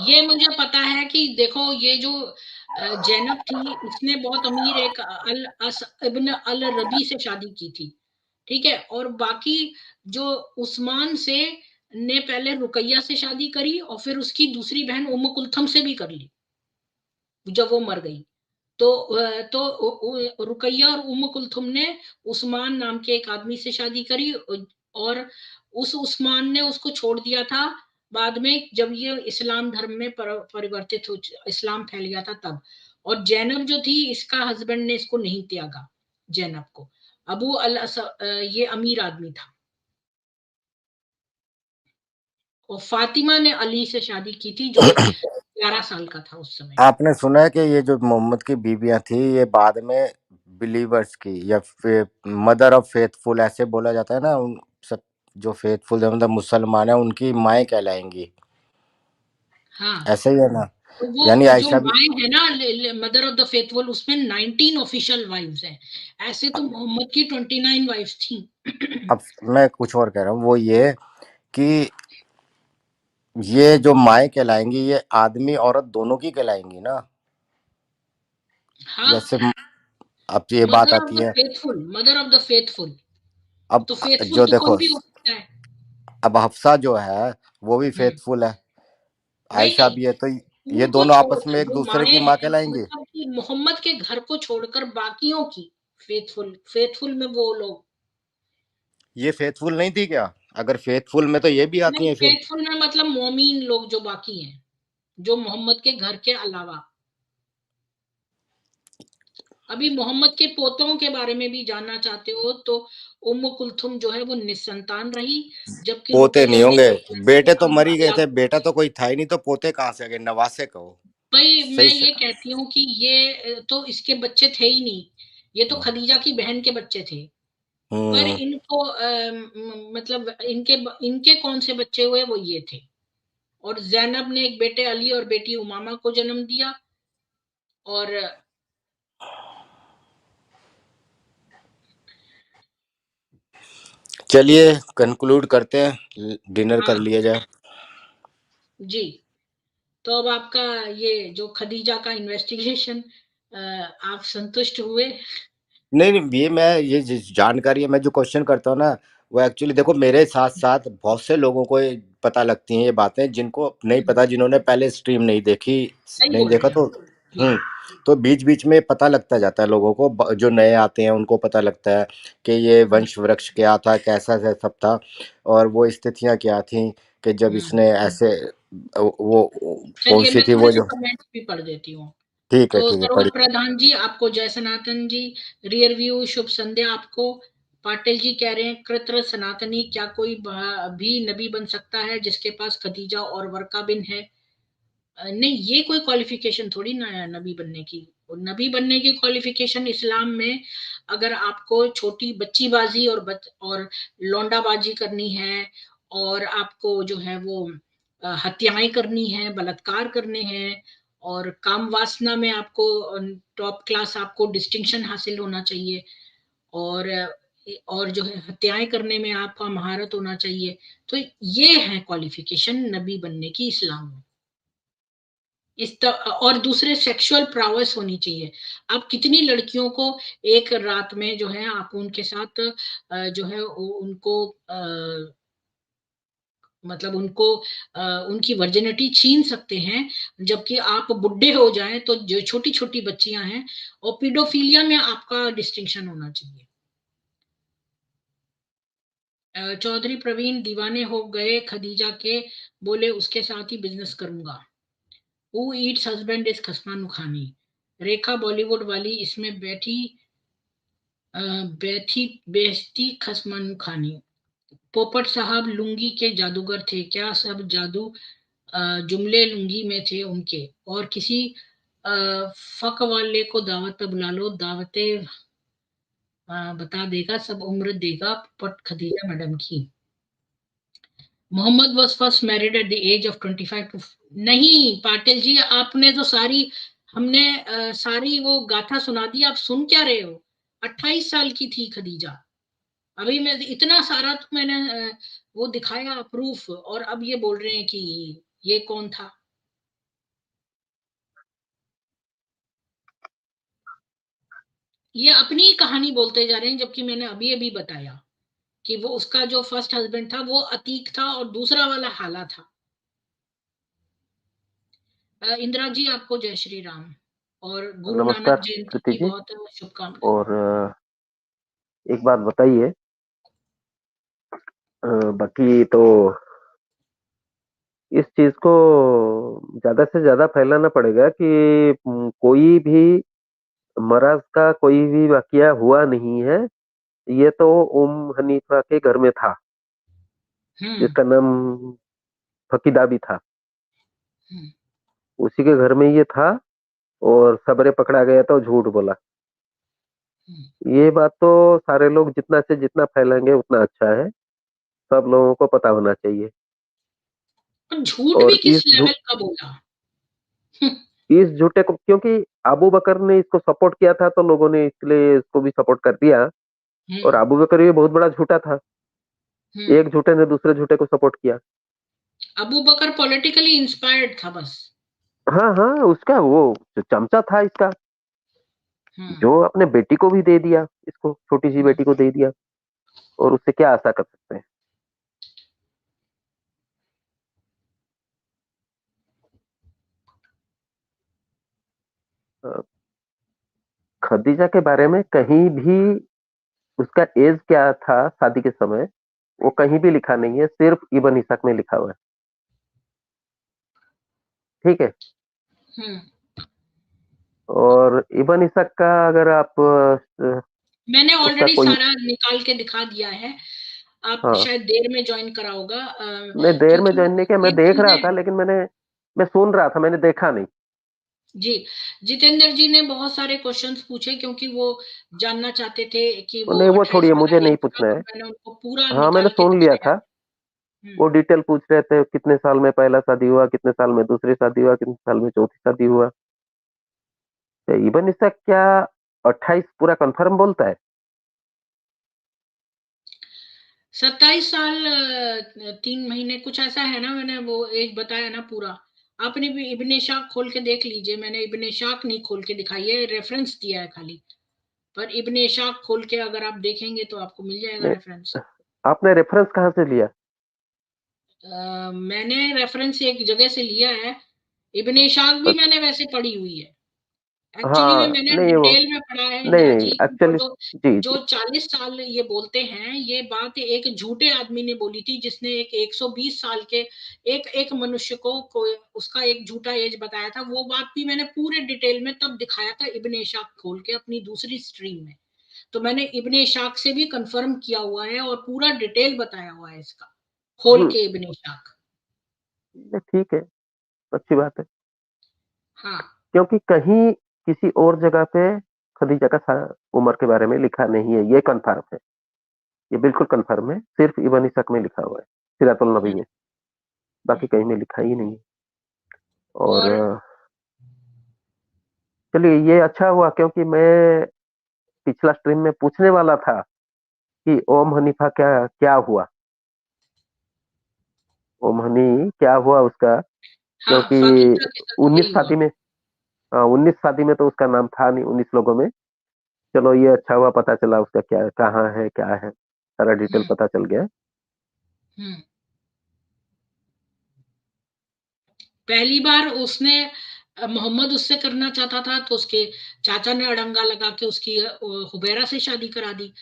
ये मुझे पता है कि देखो, ये जो जैनब थी इसने बहुत अमीर एक अल अस इब्न अल रबी से शादी की थी। ठीक है, और बाकी जो उस्मान से ने पहले रुकैया से शादी करी, और फिर उसकी दूसरी बहन उम्म कुलथम से भी कर ली जब वो मर गई। तो रुकैया और उम्म कुलथुम ने उस्मान नाम के एक आदमी से शादी करी, और उस उस्मान ने उसको छोड़ दिया था बाद में, जब ये इस्लाम धर्म में परिवर्तित हो, इस्लाम फैल गया था तब। और जैनब जो थी, इसका हस्बैंड ने इसको नहीं त्यागा, जैनब को। अबू अल ये अमीर आदमी था। और फातिमा ने अली से शादी की थी, जो 11 साल का था उस समय। आपने सुना है कि ये जो मोहम्मद की बीवियां थी ये बाद में बिलीवर्स की या फिर मदर ऑफ फेथफुल ऐसे बोला जाता है ना, उन सब जो फेथफुल मतलब मुसलमान है उनकी माएँ कहलाएंगी, हाँ, ऐसे ही है ना? तो यानी वो जो आयशा भी। माए है ना, मदर ऑफ द फेथफुल, उसमें 19 ऑफिशियल वाइफ्स हैं। ऐसे तो मोहम्मद की 29 वाइफ्स थी। अब मैं कुछ और कह रहा हूँ, वो ये कि ये जो माएँ कहलाएंगी ये आदमी औरत दोनों की कहलाएंगी ना? हाँ, जैसे अब ये बात मदर ऑफ आती द है। Faithful, mother of the faithful. अब तो फेथफुल जो तो कोई देखो, भी हो सकता है। अब हफ्सा जो है वो भी हम्म, फेथफुल है, नहीं आयशा नहीं, भी है, तो ये उनको दोनों आपस में छोड़कर एक जो दूसरे माए की माँ हैं, कहलाएंगे। मतलब कि मोहम्मद के घर को छोड़कर बाकियों की फेथफुल, फेथफुल में वो लोग। ये फेथफुल नहीं थी क्या? अगर फेथफुल में तो ये भी आती नहीं, हैं फिर। फेथफुल में मतलब मोमीन लोग जो बाकी हैं, जो मोहम्मद के घर के अलावा। अभी मोहम्मद के पोतों के बारे में भी जानना चाहते हो तो उम्म कुलथुम जो है वो निसंतान रही, जबकि पोते नहीं रुकैया ने होंगे, बेटे तो मर ही गए औलाद। थे, बेटा तो कोई था ही नहीं, तो पोते कहाँ से आ गए? नवासे कहो। भाई मैं सही से। ये कहती हूँ कि ये तो इसके बच्चे थे ही नहीं, ये तो हम्म। खदीजा की बहन के बच्चे थे। पर हम्म। इनको मतलब इनके इनके कौन से बच्चे हुए, वो ये थे। और जैनब ने एक बेटे अली और बेटी उमामा को जन्म दिया। और चलिए कंक्लूड करते हैं, डिनर कर हाँ लिया जाए। जी, तो अब आपका ये जो खदीजा का इन्वेस्टिगेशन, आप संतुष्ट हुए? नहीं नहीं, ये मैं ये जानकारी है, मैं जो क्वेश्चन करता हूँ ना वो एक्चुअली देखो मेरे साथ साथ बहुत से लोगों को ये पता लगती हैं ये बातें, जिनको नहीं पता, जिन्होंने पहले स्ट्रीम नहीं देखी, सही नहीं बोल देखा रहे हैं तो। आप जी। हम्म। तो बीच बीच में पता लगता जाता है लोगों को, जो नए आते हैं उनको पता लगता है कि ये हम्म, वंश वृक्ष क्या था, कैसा सब था, और वो स्थितियां क्या थी कि जब हम्म। इसने ऐसे वो कौन चलिए सी मैं थी थोड़े वो से जो। कमेंट्स भी पढ़ देती हूँ। ठीक है, तो ठीक है, सरोज पढ़िए। प्रधान जी, आपको जय सनातन जी। रियर व्यू शुभ संध्या आपको। पाटिल जी कह रहे हैं कृत्र सनातनी, क्या कोई भी नबी बन सकता है जिसके पास खदीजा और वर्का बिन है? नहीं, ये कोई क्वालिफिकेशन थोड़ी ना है नबी बनने की। और नबी बनने की क्वालिफिकेशन इस्लाम में, अगर आपको छोटी बच्चीबाजी और लौंडाबाजी करनी है, और आपको जो है वो हत्याएं करनी है, बलात्कार करने हैं, और काम वासना में आपको टॉप क्लास, आपको डिस्टिंक्शन हासिल होना चाहिए, और और जो है हत्याएं करने में आपका महारत होना चाहिए, तो ये है क्वालिफिकेशन नबी बनने की इस्लाम में। और दूसरे सेक्सुअल प्रावस होनी चाहिए। आप कितनी लड़कियों को एक रात में जो है आप उनके साथ जो है उनको मतलब उनको उनकी वर्जिनिटी छीन सकते हैं, जबकि आप बुढ़े हो जाएं तो जो छोटी छोटी बच्चियां हैं। और पीडोफिलिया में आपका डिस्टिंक्शन होना चाहिए। चौधरी प्रवीण दीवाने हो गए खदीजा के, बोले उसके साथ ही बिजनेस करूंगा। हु ईट्स हस्बैंड इज खसमान खानी। रेखा बॉलीवुड वाली इसमें बैठी बेचती खसमान खानी। पोपट साहब लुंगी के जादूगर थे क्या? सब जादू जुमले लुंगी में थे उनके। और किसी अ, फक वाले को दावत पे बुला लो, दावतें बता देगा, सब उम्र देगा। पोपट खदीजा मैडम की। Muhammad was first married at the age of 25 to. नहीं पाटिल जी, आपने तो हमने सारी वो गाथा सुना दी, आप सुन क्या रहे हो? 28 साल की थी खदीजा। अभी मैं इतना सारा तो मैंने वो दिखाया प्रूफ, और अब ये बोल रहे हैं कि ये कौन था? ये अपनी ही कहानी बोलते जा रहे हैं, जबकि मैंने अभी अभी बताया कि वो उसका जो फर्स्ट हस्बैंड था वो अतीक था, और दूसरा वाला हाला था। इंदिरा जी आपको जय श्री राम, और गुरु नमस्कार नानक जयंती प्रीति की जी। बहुत शुभकामनाएं। और एक बात बताइए, बाकी तो इस चीज को ज्यादा से ज्यादा फैलाना पड़ेगा कि कोई भी मर्ज का कोई भी वाकया हुआ नहीं है। ये तो उम हनीफा के घर में था, हम्म। जिसका नाम फकीदा भी था, हम्म, उसी के घर में ये था और सबरे पकड़ा गया तो झूठ बोला। हम्म। ये बात तो सारे लोग जितना से जितना फैलाएंगे उतना अच्छा है, सब लोगों को पता होना चाहिए। और झूठ भी और किस लेवल का बोला। इस झूठे को, क्योंकि अबू बकर ने इसको सपोर्ट किया था तो लोगों ने इसलिए इसको भी सपोर्ट कर दिया। और हम्म, अबू बकर ये बहुत बड़ा झूठा था, हम्म। एक झूठे ने दूसरे झूठे को सपोर्ट किया। अबू बकर पॉलिटिकली इंस्पायर्ड था बस। हाँ हाँ, उसका वो जो चमचा था इसका, हम्म, जो अपने बेटी को भी दे दिया, इसको छोटी सी हम्म। बेटी को दे दिया, और उससे क्या आशा कर सकते हैं। अ, खदीजा के बारे में कहीं भी उसका एज क्या था शादी के समय, वो कहीं भी लिखा नहीं है, सिर्फ इब्न इसाक में लिखा हुआ है। ठीक है। हम्म। और इब्न इसाक का अगर आप मैंने उसका ऑलरेडी कोई, सारा निकाल के दिखा दिया है। आप हाँ, शायद देर में ज्वाइन करा होगा, मैं देर में क्योंकि ज्वाइन नहीं किया, मैं एक देख चीज रहा है। था, लेकिन मैं सुन रहा था, मैंने देखा नहीं। जी, जितेंद्र जी ने बहुत सारे क्वेश्चंस पूछे क्योंकि वो जानना चाहते थे कि वो नहीं, वो 28 छोड़िए, वाला मुझे नहीं एज का, पूछना तो है। मैंने उनको पूरा हाँ, मैंने निकाल के सुन लिया दिखाया। था। वो डिटेल पूछ रहे थे, कितने साल में पहला शादी हुआ, कितने साल में दूसरी शादी हुआ, कितने साल में चौथी शादी हुआ। तो इब्न इसाक क्या 28 पूरा कंफर्म बोलता है? 27 साल 3 महीने कुछ ऐसा है ना, मैंने वो एज बताया ना पूरा। आपने भी इब्ने शाक खोल के देख लीजिए, मैंने इब्ने शाक नहीं खोल के दिखाई है, रेफरेंस दिया है खाली। पर इब्ने शाक खोल के अगर आप देखेंगे तो आपको मिल जाएगा नहीं, रेफरेंस। आपने रेफरेंस कहाँ से लिया? मैंने रेफरेंस एक जगह से लिया है। इब्ने शाक भी मैंने वैसे पढ़ी हुई है। एक्चुअली में हाँ, मैंने नहीं वो, डिटेल में पढ़ा है नहीं इंदिरा नहीं, जी, वो एक्चुअली जो जी जो जी, 40 साल ये बोलते हैं, ये बात एक झूठे आदमी ने बोली थी, जिसने एक 120 साल के एक एक मनुष्य को उसका एक झूठा एज बताया था। वो बात भी मैंने पूरे डिटेल में तब दिखाया था इब्ने इशाक खोल के अपनी दूसरी स्ट्रीम में। तो मैंने इब्ने इशाक से भी कंफर्म किया हुआ है और पूरा डिटेल बताया हुआ है इसका, खोल के इब्ने इशाक। ठीक है, अच्छी बात है। हाँ। क्योंकि कहीं किसी और जगह पे खदीजा का उम्र के बारे में लिखा नहीं है, ये कंफर्म है, ये बिल्कुल कंफर्म है, सिर्फ इब्न इसाक में लिखा हुआ है, सीरतुल नबी में, बाकी कहीं में लिखा ही नहीं है। और और चलिए, ये अच्छा हुआ, क्योंकि मैं पिछला स्ट्रीम में पूछने वाला था कि ओम हनीफा क्या क्या हुआ, ओम हनी क्या हुआ उसका, हाँ, क्योंकि फातिमा के साथ 19 यही हुआ। शादी में, हाँ, 19 शादी में तो उसका नाम था नहीं 19 लोगों में। चलो, ये अच्छा हुआ, पता चला उसका क्या कहाँ है, क्या है, सारा डिटेल हम्म, पता चल गया। हम्म। पहली बार उसने मोहम्मद उससे करना चाहता था, तो उसके चाचा ने अड़ंगा लगा के उसकी हुबैरा से शादी करा दी।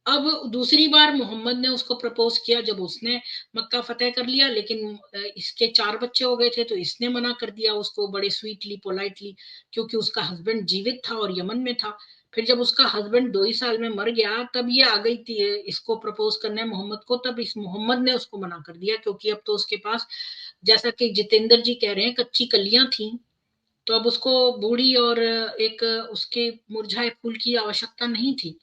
अब दूसरी बार मोहम्मद ने उसको प्रपोज किया जब उसने मक्का फतेह कर लिया, लेकिन इसके 4 बच्चे हो गए थे, तो इसने मना कर दिया उसको बड़े स्वीटली पोलाइटली, क्योंकि उसका हस्बैंड जीवित था और यमन में था। फिर जब उसका हस्बैंड 2 ही साल में मर गया, तब ये आ गई थी इसको प्रपोज करने मोहम्मद को, तब इस मोहम्मद ने उसको मना कर दिया, क्योंकि अब तो उसके पास, जैसा कि जितेंद्र जी कह रहे हैं, कच्ची कलियां थी। तो अब उसको बूढ़ी और एक उसके मुरझाए फूल की आवश्यकता नहीं थी।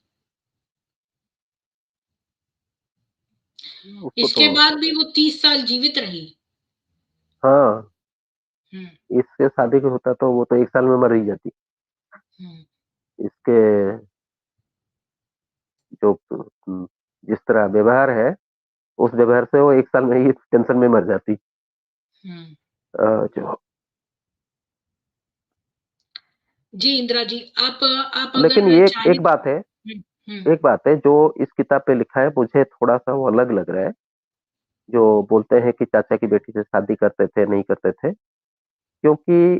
उसको तो, इसके बाद भी वो 30 साल जीवित रही। हाँ, हम्म, इससे शादी को होता तो वो तो 1 साल में मर ही जाती। हम्म, इसके जो जिस तरह व्यवहार है, उस व्यवहार से वो 1 साल में ही टेंशन में मर जाती। हम्म। जो, जी इंदिरा जी, आप लेकिन अगर ये चाहें एक बात है, हम्म, एक बात है जो इस किताब पे लिखा है, मुझे थोड़ा सा वो अलग लग रहा है। जो बोलते हैं कि चाचा की बेटी से शादी करते थे, नहीं करते थे, क्योंकि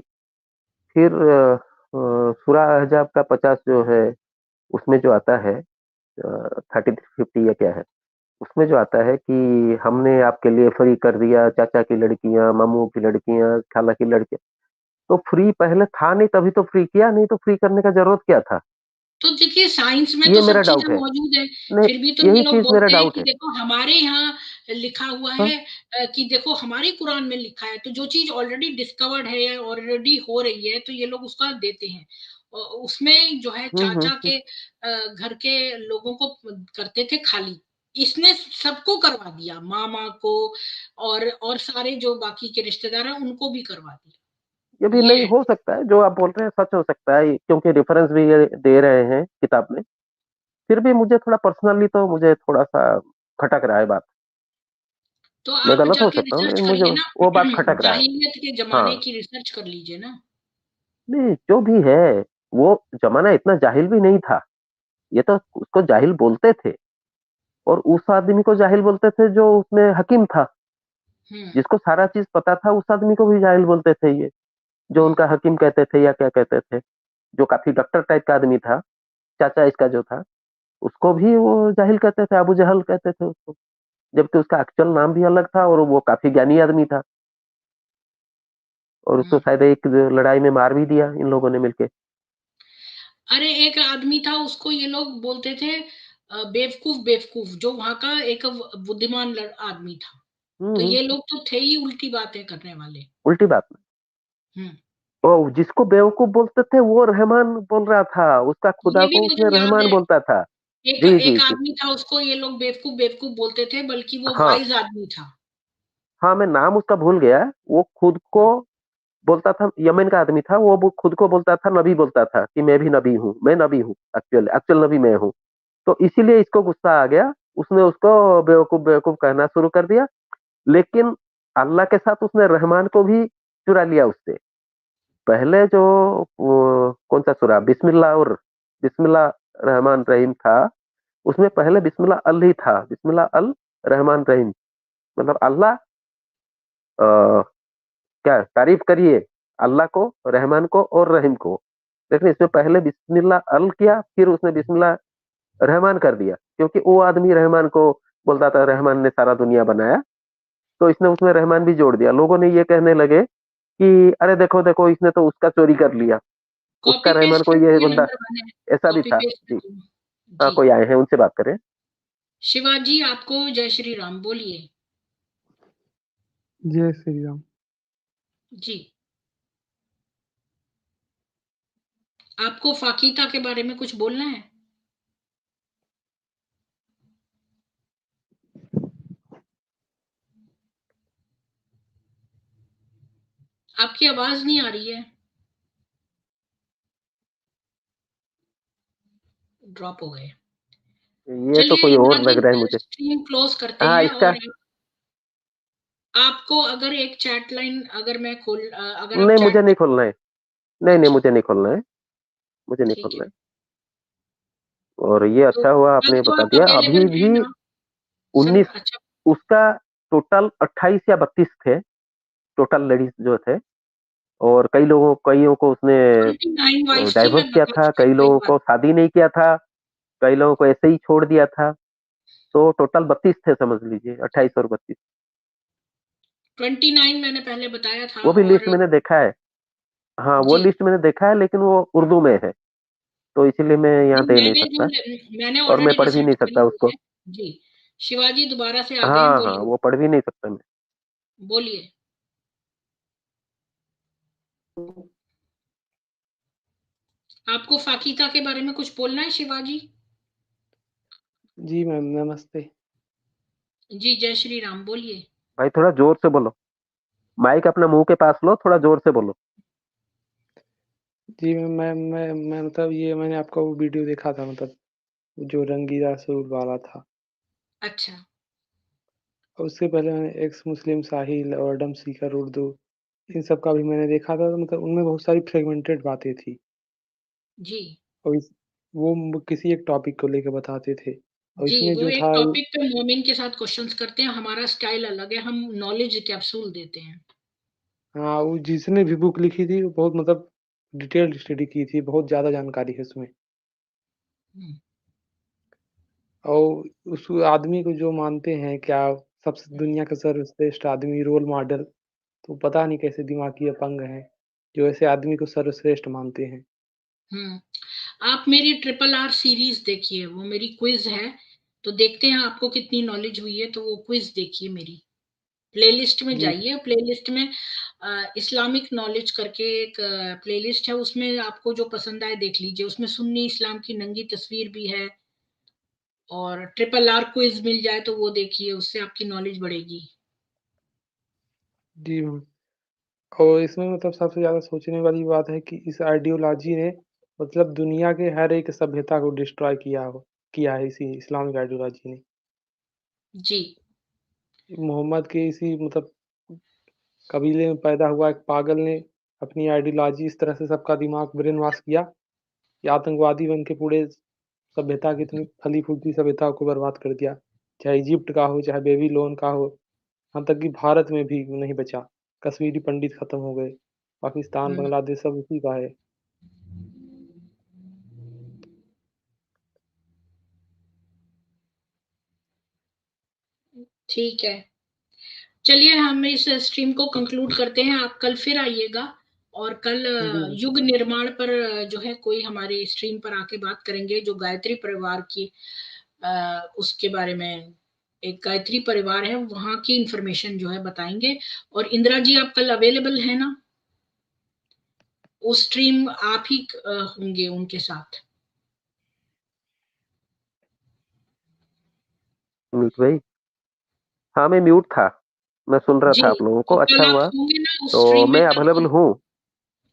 फिर सूरा अहजाब का 50 जो है, उसमें जो आता है 3350 या क्या है, उसमें जो आता है कि हमने आपके लिए फ्री कर दिया चाचा की लड़कियां, मामू की लड़कियां, खाला की लड़कियां। तो फ्री पहले था नहीं, तभी तो फ्री किया, नहीं तो फ्री करने का जरूरत क्या था? तो देखिए साइंस में तो ये सब मेरा चीजें डाउट है। मौजूद है। नहीं, फिर भी तो ये यही लोग चीज मेरा बोलते हैं डाउट कि है। देखो हमारे यहाँ लिखा हुआ हाँ। है कि देखो हमारी कुरान में लिखा है, तो जो चीज ऑलरेडी डिस्कवर्ड है या ऑलरेडी हो रही है तो ये लोग उसका देते हैं। उसमें जो है चाचा के घर के लोगों को करते थे खाली, इसने सबको करवा दिया, मामा को और सारे जो बाकी के रिश्तेदार हैं उनको भी करवा दिया। ये भी ये नहीं है। हो सकता है, जो आप बोल रहे हैं सच हो सकता है, क्योंकि रेफरेंस भी ये दे रहे हैं किताब में। फिर भी मुझे थोड़ा पर्सनली तो मुझे थोड़ा-सा खटक रहा है बात। तो मैं आप गलत हो जाके सकता हूँ, रिसर्च लेकिन मुझे करिए ना, वो बात खटक रहा है। जाहिलियत के जमाने हाँ, की रिसर्च कर लीजिए ना। नहीं जो भी है, वो ज़माना इतना जाहिल भी नहीं था। ये तो उसको जाहिल बोलते थे, और उस आदमी को जाहिल बोलते थे जो उसमें हकीम था। हम्म जिसको सारा चीज़ पता था, उस आदमी को भी जाहिल बोलते थे ये, जो हम्म उनका हकीम कहते थे या क्या कहते थे। जो काफ़ी डॉक्टर टाइप का आदमी था, चाचा इसका जो था, उसको भी वो जाहिल कहते थे, अबू जहल कहते थे उसको। जबकि उसका एक्चुअल नाम भी अलग था और वो काफ़ी ज्ञानी आदमी था, और उसको हम्म। शायद एक लड़ाई में मार भी दिया इन लोगों ने मिलके। अरे एक आदमी था, उसको ये लोग बोलते थे बेवकूफ, बेवकूफ, जो वहां का एक बुद्धिमान आदमी था। हुँ, तो हुँ, ये लोग तो थे ही उल्टी बातें करने वाले। उल्टी बात। हम्म ओ, जिसको बेवकूफ़ बोलते थे वो रहमान बोल रहा था, उसका खुदा ये भी को उसने मुझे याद रहमान है। बोलता था। एक जी, जी, एक जी। आदमी था, उसको ये लोग बेवकूफ, बेवकूफ बोलते थे, बल्कि वो हाँ, वाइज आदमी था। हाँ, मैं नाम उसका भूल गया। वो खुद को हम्म बोलता था, यमन का आदमी था, वो खुद को बोलता था, नबी बोलता था कि मैं भी नबी हूँ, मैं नबी हूँ, एक्चुअल नबी मैं हूँ। तो इसीलिए इसको गुस्सा आ गया, उसने उसको बेवकूफ़ बेवकूफ़ कहना शुरू कर दिया, लेकिन अल्लाह के साथ उसने रहमान को भी चुरा लिया उससे। पहले जो वो कौन-सा सूरा बिस्मिल्लाह रहमान रहीम था, उसमें पहले बिस्मिल्लाह अल ही था, बिस्मिल्लाह अल रहमान रहीम, मतलब अल्लाह अ, क्या तारीफ़ करिए अल्लाह को, रहमान को और रहीम को। लेकिन इसमें पहले बिस्मिल्लाह अल किया, फिर उसने बिस्मिल्लाह रहमान कर दिया, क्योंकि वो आदमी रहमान को बोलता था रहमान ने सारा दुनिया बनाया, तो इसने उसमें रहमान भी जोड़ दिया। लोगों ने ये कहने लगे कि अरे देखो, देखो इसने तो उसका चोरी कर लिया, उसका कॉपी रहमान पेस्ट कोई ये करती है बंदा नंबर वन है। ऐसा भी कॉपी था। पेस्ट जी, करती हूँ। हाँ, जी। कोई आए हैं उनसे बात करें। शिवाजी, आपको जय श्री राम बोलिए। जय श्री राम। जी। आपको फाकीता के बारे में कुछ बोलना है? आपकी आवाज नहीं आ रही है, ड्रॉप हो गए। ये तो चलिए कोई और लग इमरान रहा है जी, मुझे। स्ट्रीम क्लोज करते हाँ, हैं। इसका और आपको अगर एक चैट लाइन, अगर मैं अगर आप नहीं, चैट मुझे नहीं कर। खोलना है। नहीं, नहीं, अच्छा, मुझे नहीं खोलना है, मुझे नहीं ठीक खोलना है। है। और ये तो अच्छा हुआ कल आपने तो बता आप दिया। अभी अवेलेबल हैं भी ना? 19 अच्छा। उसका टोटल 28 या 32 थे, टोटल लेडीज़ जो थे, और कईयों को उसने 29 वाइफ थी, डाइवोर्स मैं किया बता था, चुकी कई हूँ कई लोगों बार। को शादी नहीं किया था, कई लोगों को ऐसे ही छोड़ दिया था। तो टोटल 32 थे समझ लीजिए, 28 और 32। 29 मैंने पहले बताया था। वो भी लिस्ट और मैंने देखा है। हाँ, वो जी, लिस्ट मैंने देखा है, लेकिन वो उर्दू में है, तो इसीलिए मैं यहाँ नहीं, दे नहीं सकता, मैंने और मैं ऑलरेडी पढ़ भी रिसर्च नहीं करी सकता हुई उसको। है। जी। शिवाजी दोबारा से आ गए हैं, हाँ, हाँ, बोलिए। वो पढ़ भी नहीं सकता मैं। बोलिए। आपको फाकीता के बारे में कुछ बोलना है शिवाजी? जी मैम, नमस्ते। जी, जय श्री राम बोलिए। भाई थोड़ा ज़ोर से बोलो, माइक अपना मुँह के पास लो, थोड़ा ज़ोर से बोलो। जी मैम, मैं मतलब ये मैंने आपका वो वीडियो देखा था, मतलब जो रंगीला सूट वाला था। अच्छा। और उससे पहले मैंने एक्स मुस्लिम साहिल और एडम सीकर उर्दू, इन सब का भी मैंने देखा था, तो मतलब उनमें बहुत सारी फ्रेगमेंटेड बातें थी। जी। और किसी एक टॉपिक को लेके बताते थे, और जी, इसमें वो जो एक था टॉपिक पे मोमिन के साथ क्वेश्चंस करते हैं। हमारा स्टाइल अलग है, हम नॉलेज कैप्सूल देते हैं। हाँ, वो जिसने भी बुक लिखी थी वो बहुत मतलब डिटेल्ड स्टडी की थी, बहुत ज़्यादा जानकारी है उसमें। हम्म, और उस आदमी को जो मानते हैं क्या सबसे हम्म, दुनिया का सर्वश्रेष्ठ आदमी, रोल मॉडल, तो पता नहीं कैसे दिमागी अपंग हैं, जो ऐसे आदमी को सर्वश्रेष्ठ मानते हैं। हम्म। आप मेरी RRR सीरीज देखिए, वो मेरी क्विज है। तो देखते हैं आपको कितनी नॉलेज हुई है। तो वो क्विज देखिए, मेरी प्लेलिस्ट में जी जाइए, प्लेलिस्ट में इस्लामिक नॉलेज करके एक प्लेलिस्ट है, उसमें आपको जो पसंद आए देख लीजिए। उसमें सुन्नी इस्लाम की नंगी तस्वीर भी है, और ट्रिपल आर क्विज मिल जाए तो वो देखिए, उससे आपकी नॉलेज बढ़ेगी। जी मैम। और इसमें मतलब सबसे ज़्यादा सोचने वाली बात है कि इस आइडियोलॉजी ने मतलब दुनिया के हर एक सभ्यता को डिस्ट्रॉय किया है इसी इस्लामिक आइडियोलॉजी ने। जी। मोहम्मद के इसी मतलब कबीले में पैदा हुआ एक पागल ने अपनी आइडियोलॉजी इस तरह से सबका दिमाग ब्रेन वॉश किया कि आतंकवादी बन के पूरे सभ्यता की इतनी फली-फूटी सभ्यता को बर्बाद कर दिया। चाहे इजिप्ट का हो, चाहे बेबीलोन का हो, यहाँ तक कि भारत में भी नहीं बचा। कश्मीरी पंडित खत्म हो गए। पाकिस्तान, हम्म, बांग्लादेश सब उसी का है। ठीक है, चलिए हम इस स्ट्रीम को कंक्लूड करते हैं। आप कल फिर आइएगा, और कल जी मैम। युग निर्माण पर जो है कोई हमारी स्ट्रीम पर आके बात करेंगे, जो गायत्री परिवार की उसके बारे में, एक गायत्री परिवार है वहां की इंफॉर्मेशन जो है बताएंगे। और इंदिरा जी, आप कल अवेलेबल है ना? उस स्ट्रीम आप ही होंगे उनके साथ। अमित भाई, हाँ मैं म्यूट था, मैं सुन रहा जी, था आप लोगों को, तो अच्छा कल आप हुआ। होंगे ना उस तो स्ट्रीम में? मैं कल अवेलेबल हूँ।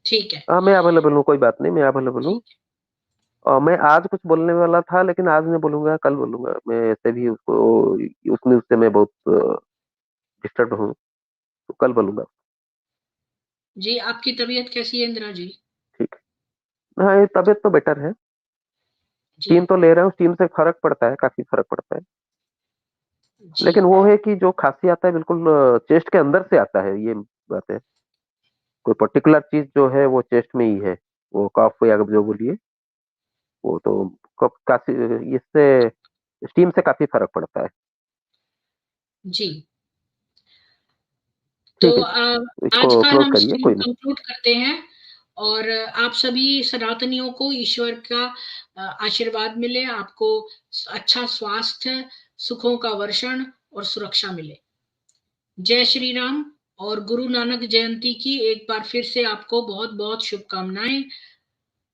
ठीक है। हाँ मैं अवेलेबल हूँ, कोई बात नहीं, मैं अवेलेबल हूँ। ठीक और मैं आज कुछ बोलने वाला था, लेकिन आज नहीं बोलूंगा, कल बोलूंगा। मैं ऐसे भी उसको उस न्यूज से मैं बहुत डिस्टर्ब हूँ, तो कल बोलूंगा। जी, आपकी तबीयत कैसी है इंदिरा जी? ठीक है, हाँ ये तबीयत तो बेटर है। जी। स्टीम तो ले रहा हूँ, स्टीम से फर्क पड़ता है, काफी फर्क पड़ता है। जी। लेकिन वो है कि जो खांसी आता है बिल्कुल चेस्ट के अंदर से आता है, ये बात है। कोई पर्टिकुलर चीज जो है वो चेस्ट में ही है, वो कफ या जो बोलिए, वो तो कफ काफी, इससे स्टीम से काफी फर्क पड़ता है। जी। तो ठीक है जी, तो आज इसको का क्लोज हम करिए, स्ट्रीम कोई नहीं। कंक्लूड करते हैं। और आप सभी सनातनियों को ईश्वर का आशीर्वाद मिले, आपको अच्छा स्वास्थ्य, सुखों का वर्षण और सुरक्षा मिले। जय श्री राम। और गुरु नानक जयंती की एक बार फिर से आपको बहुत बहुत शुभकामनाएं।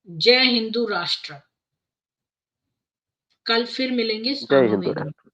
जय हिंदू राष्ट्र। कल फिर मिलेंगे जय सामूहिक। हिंदू।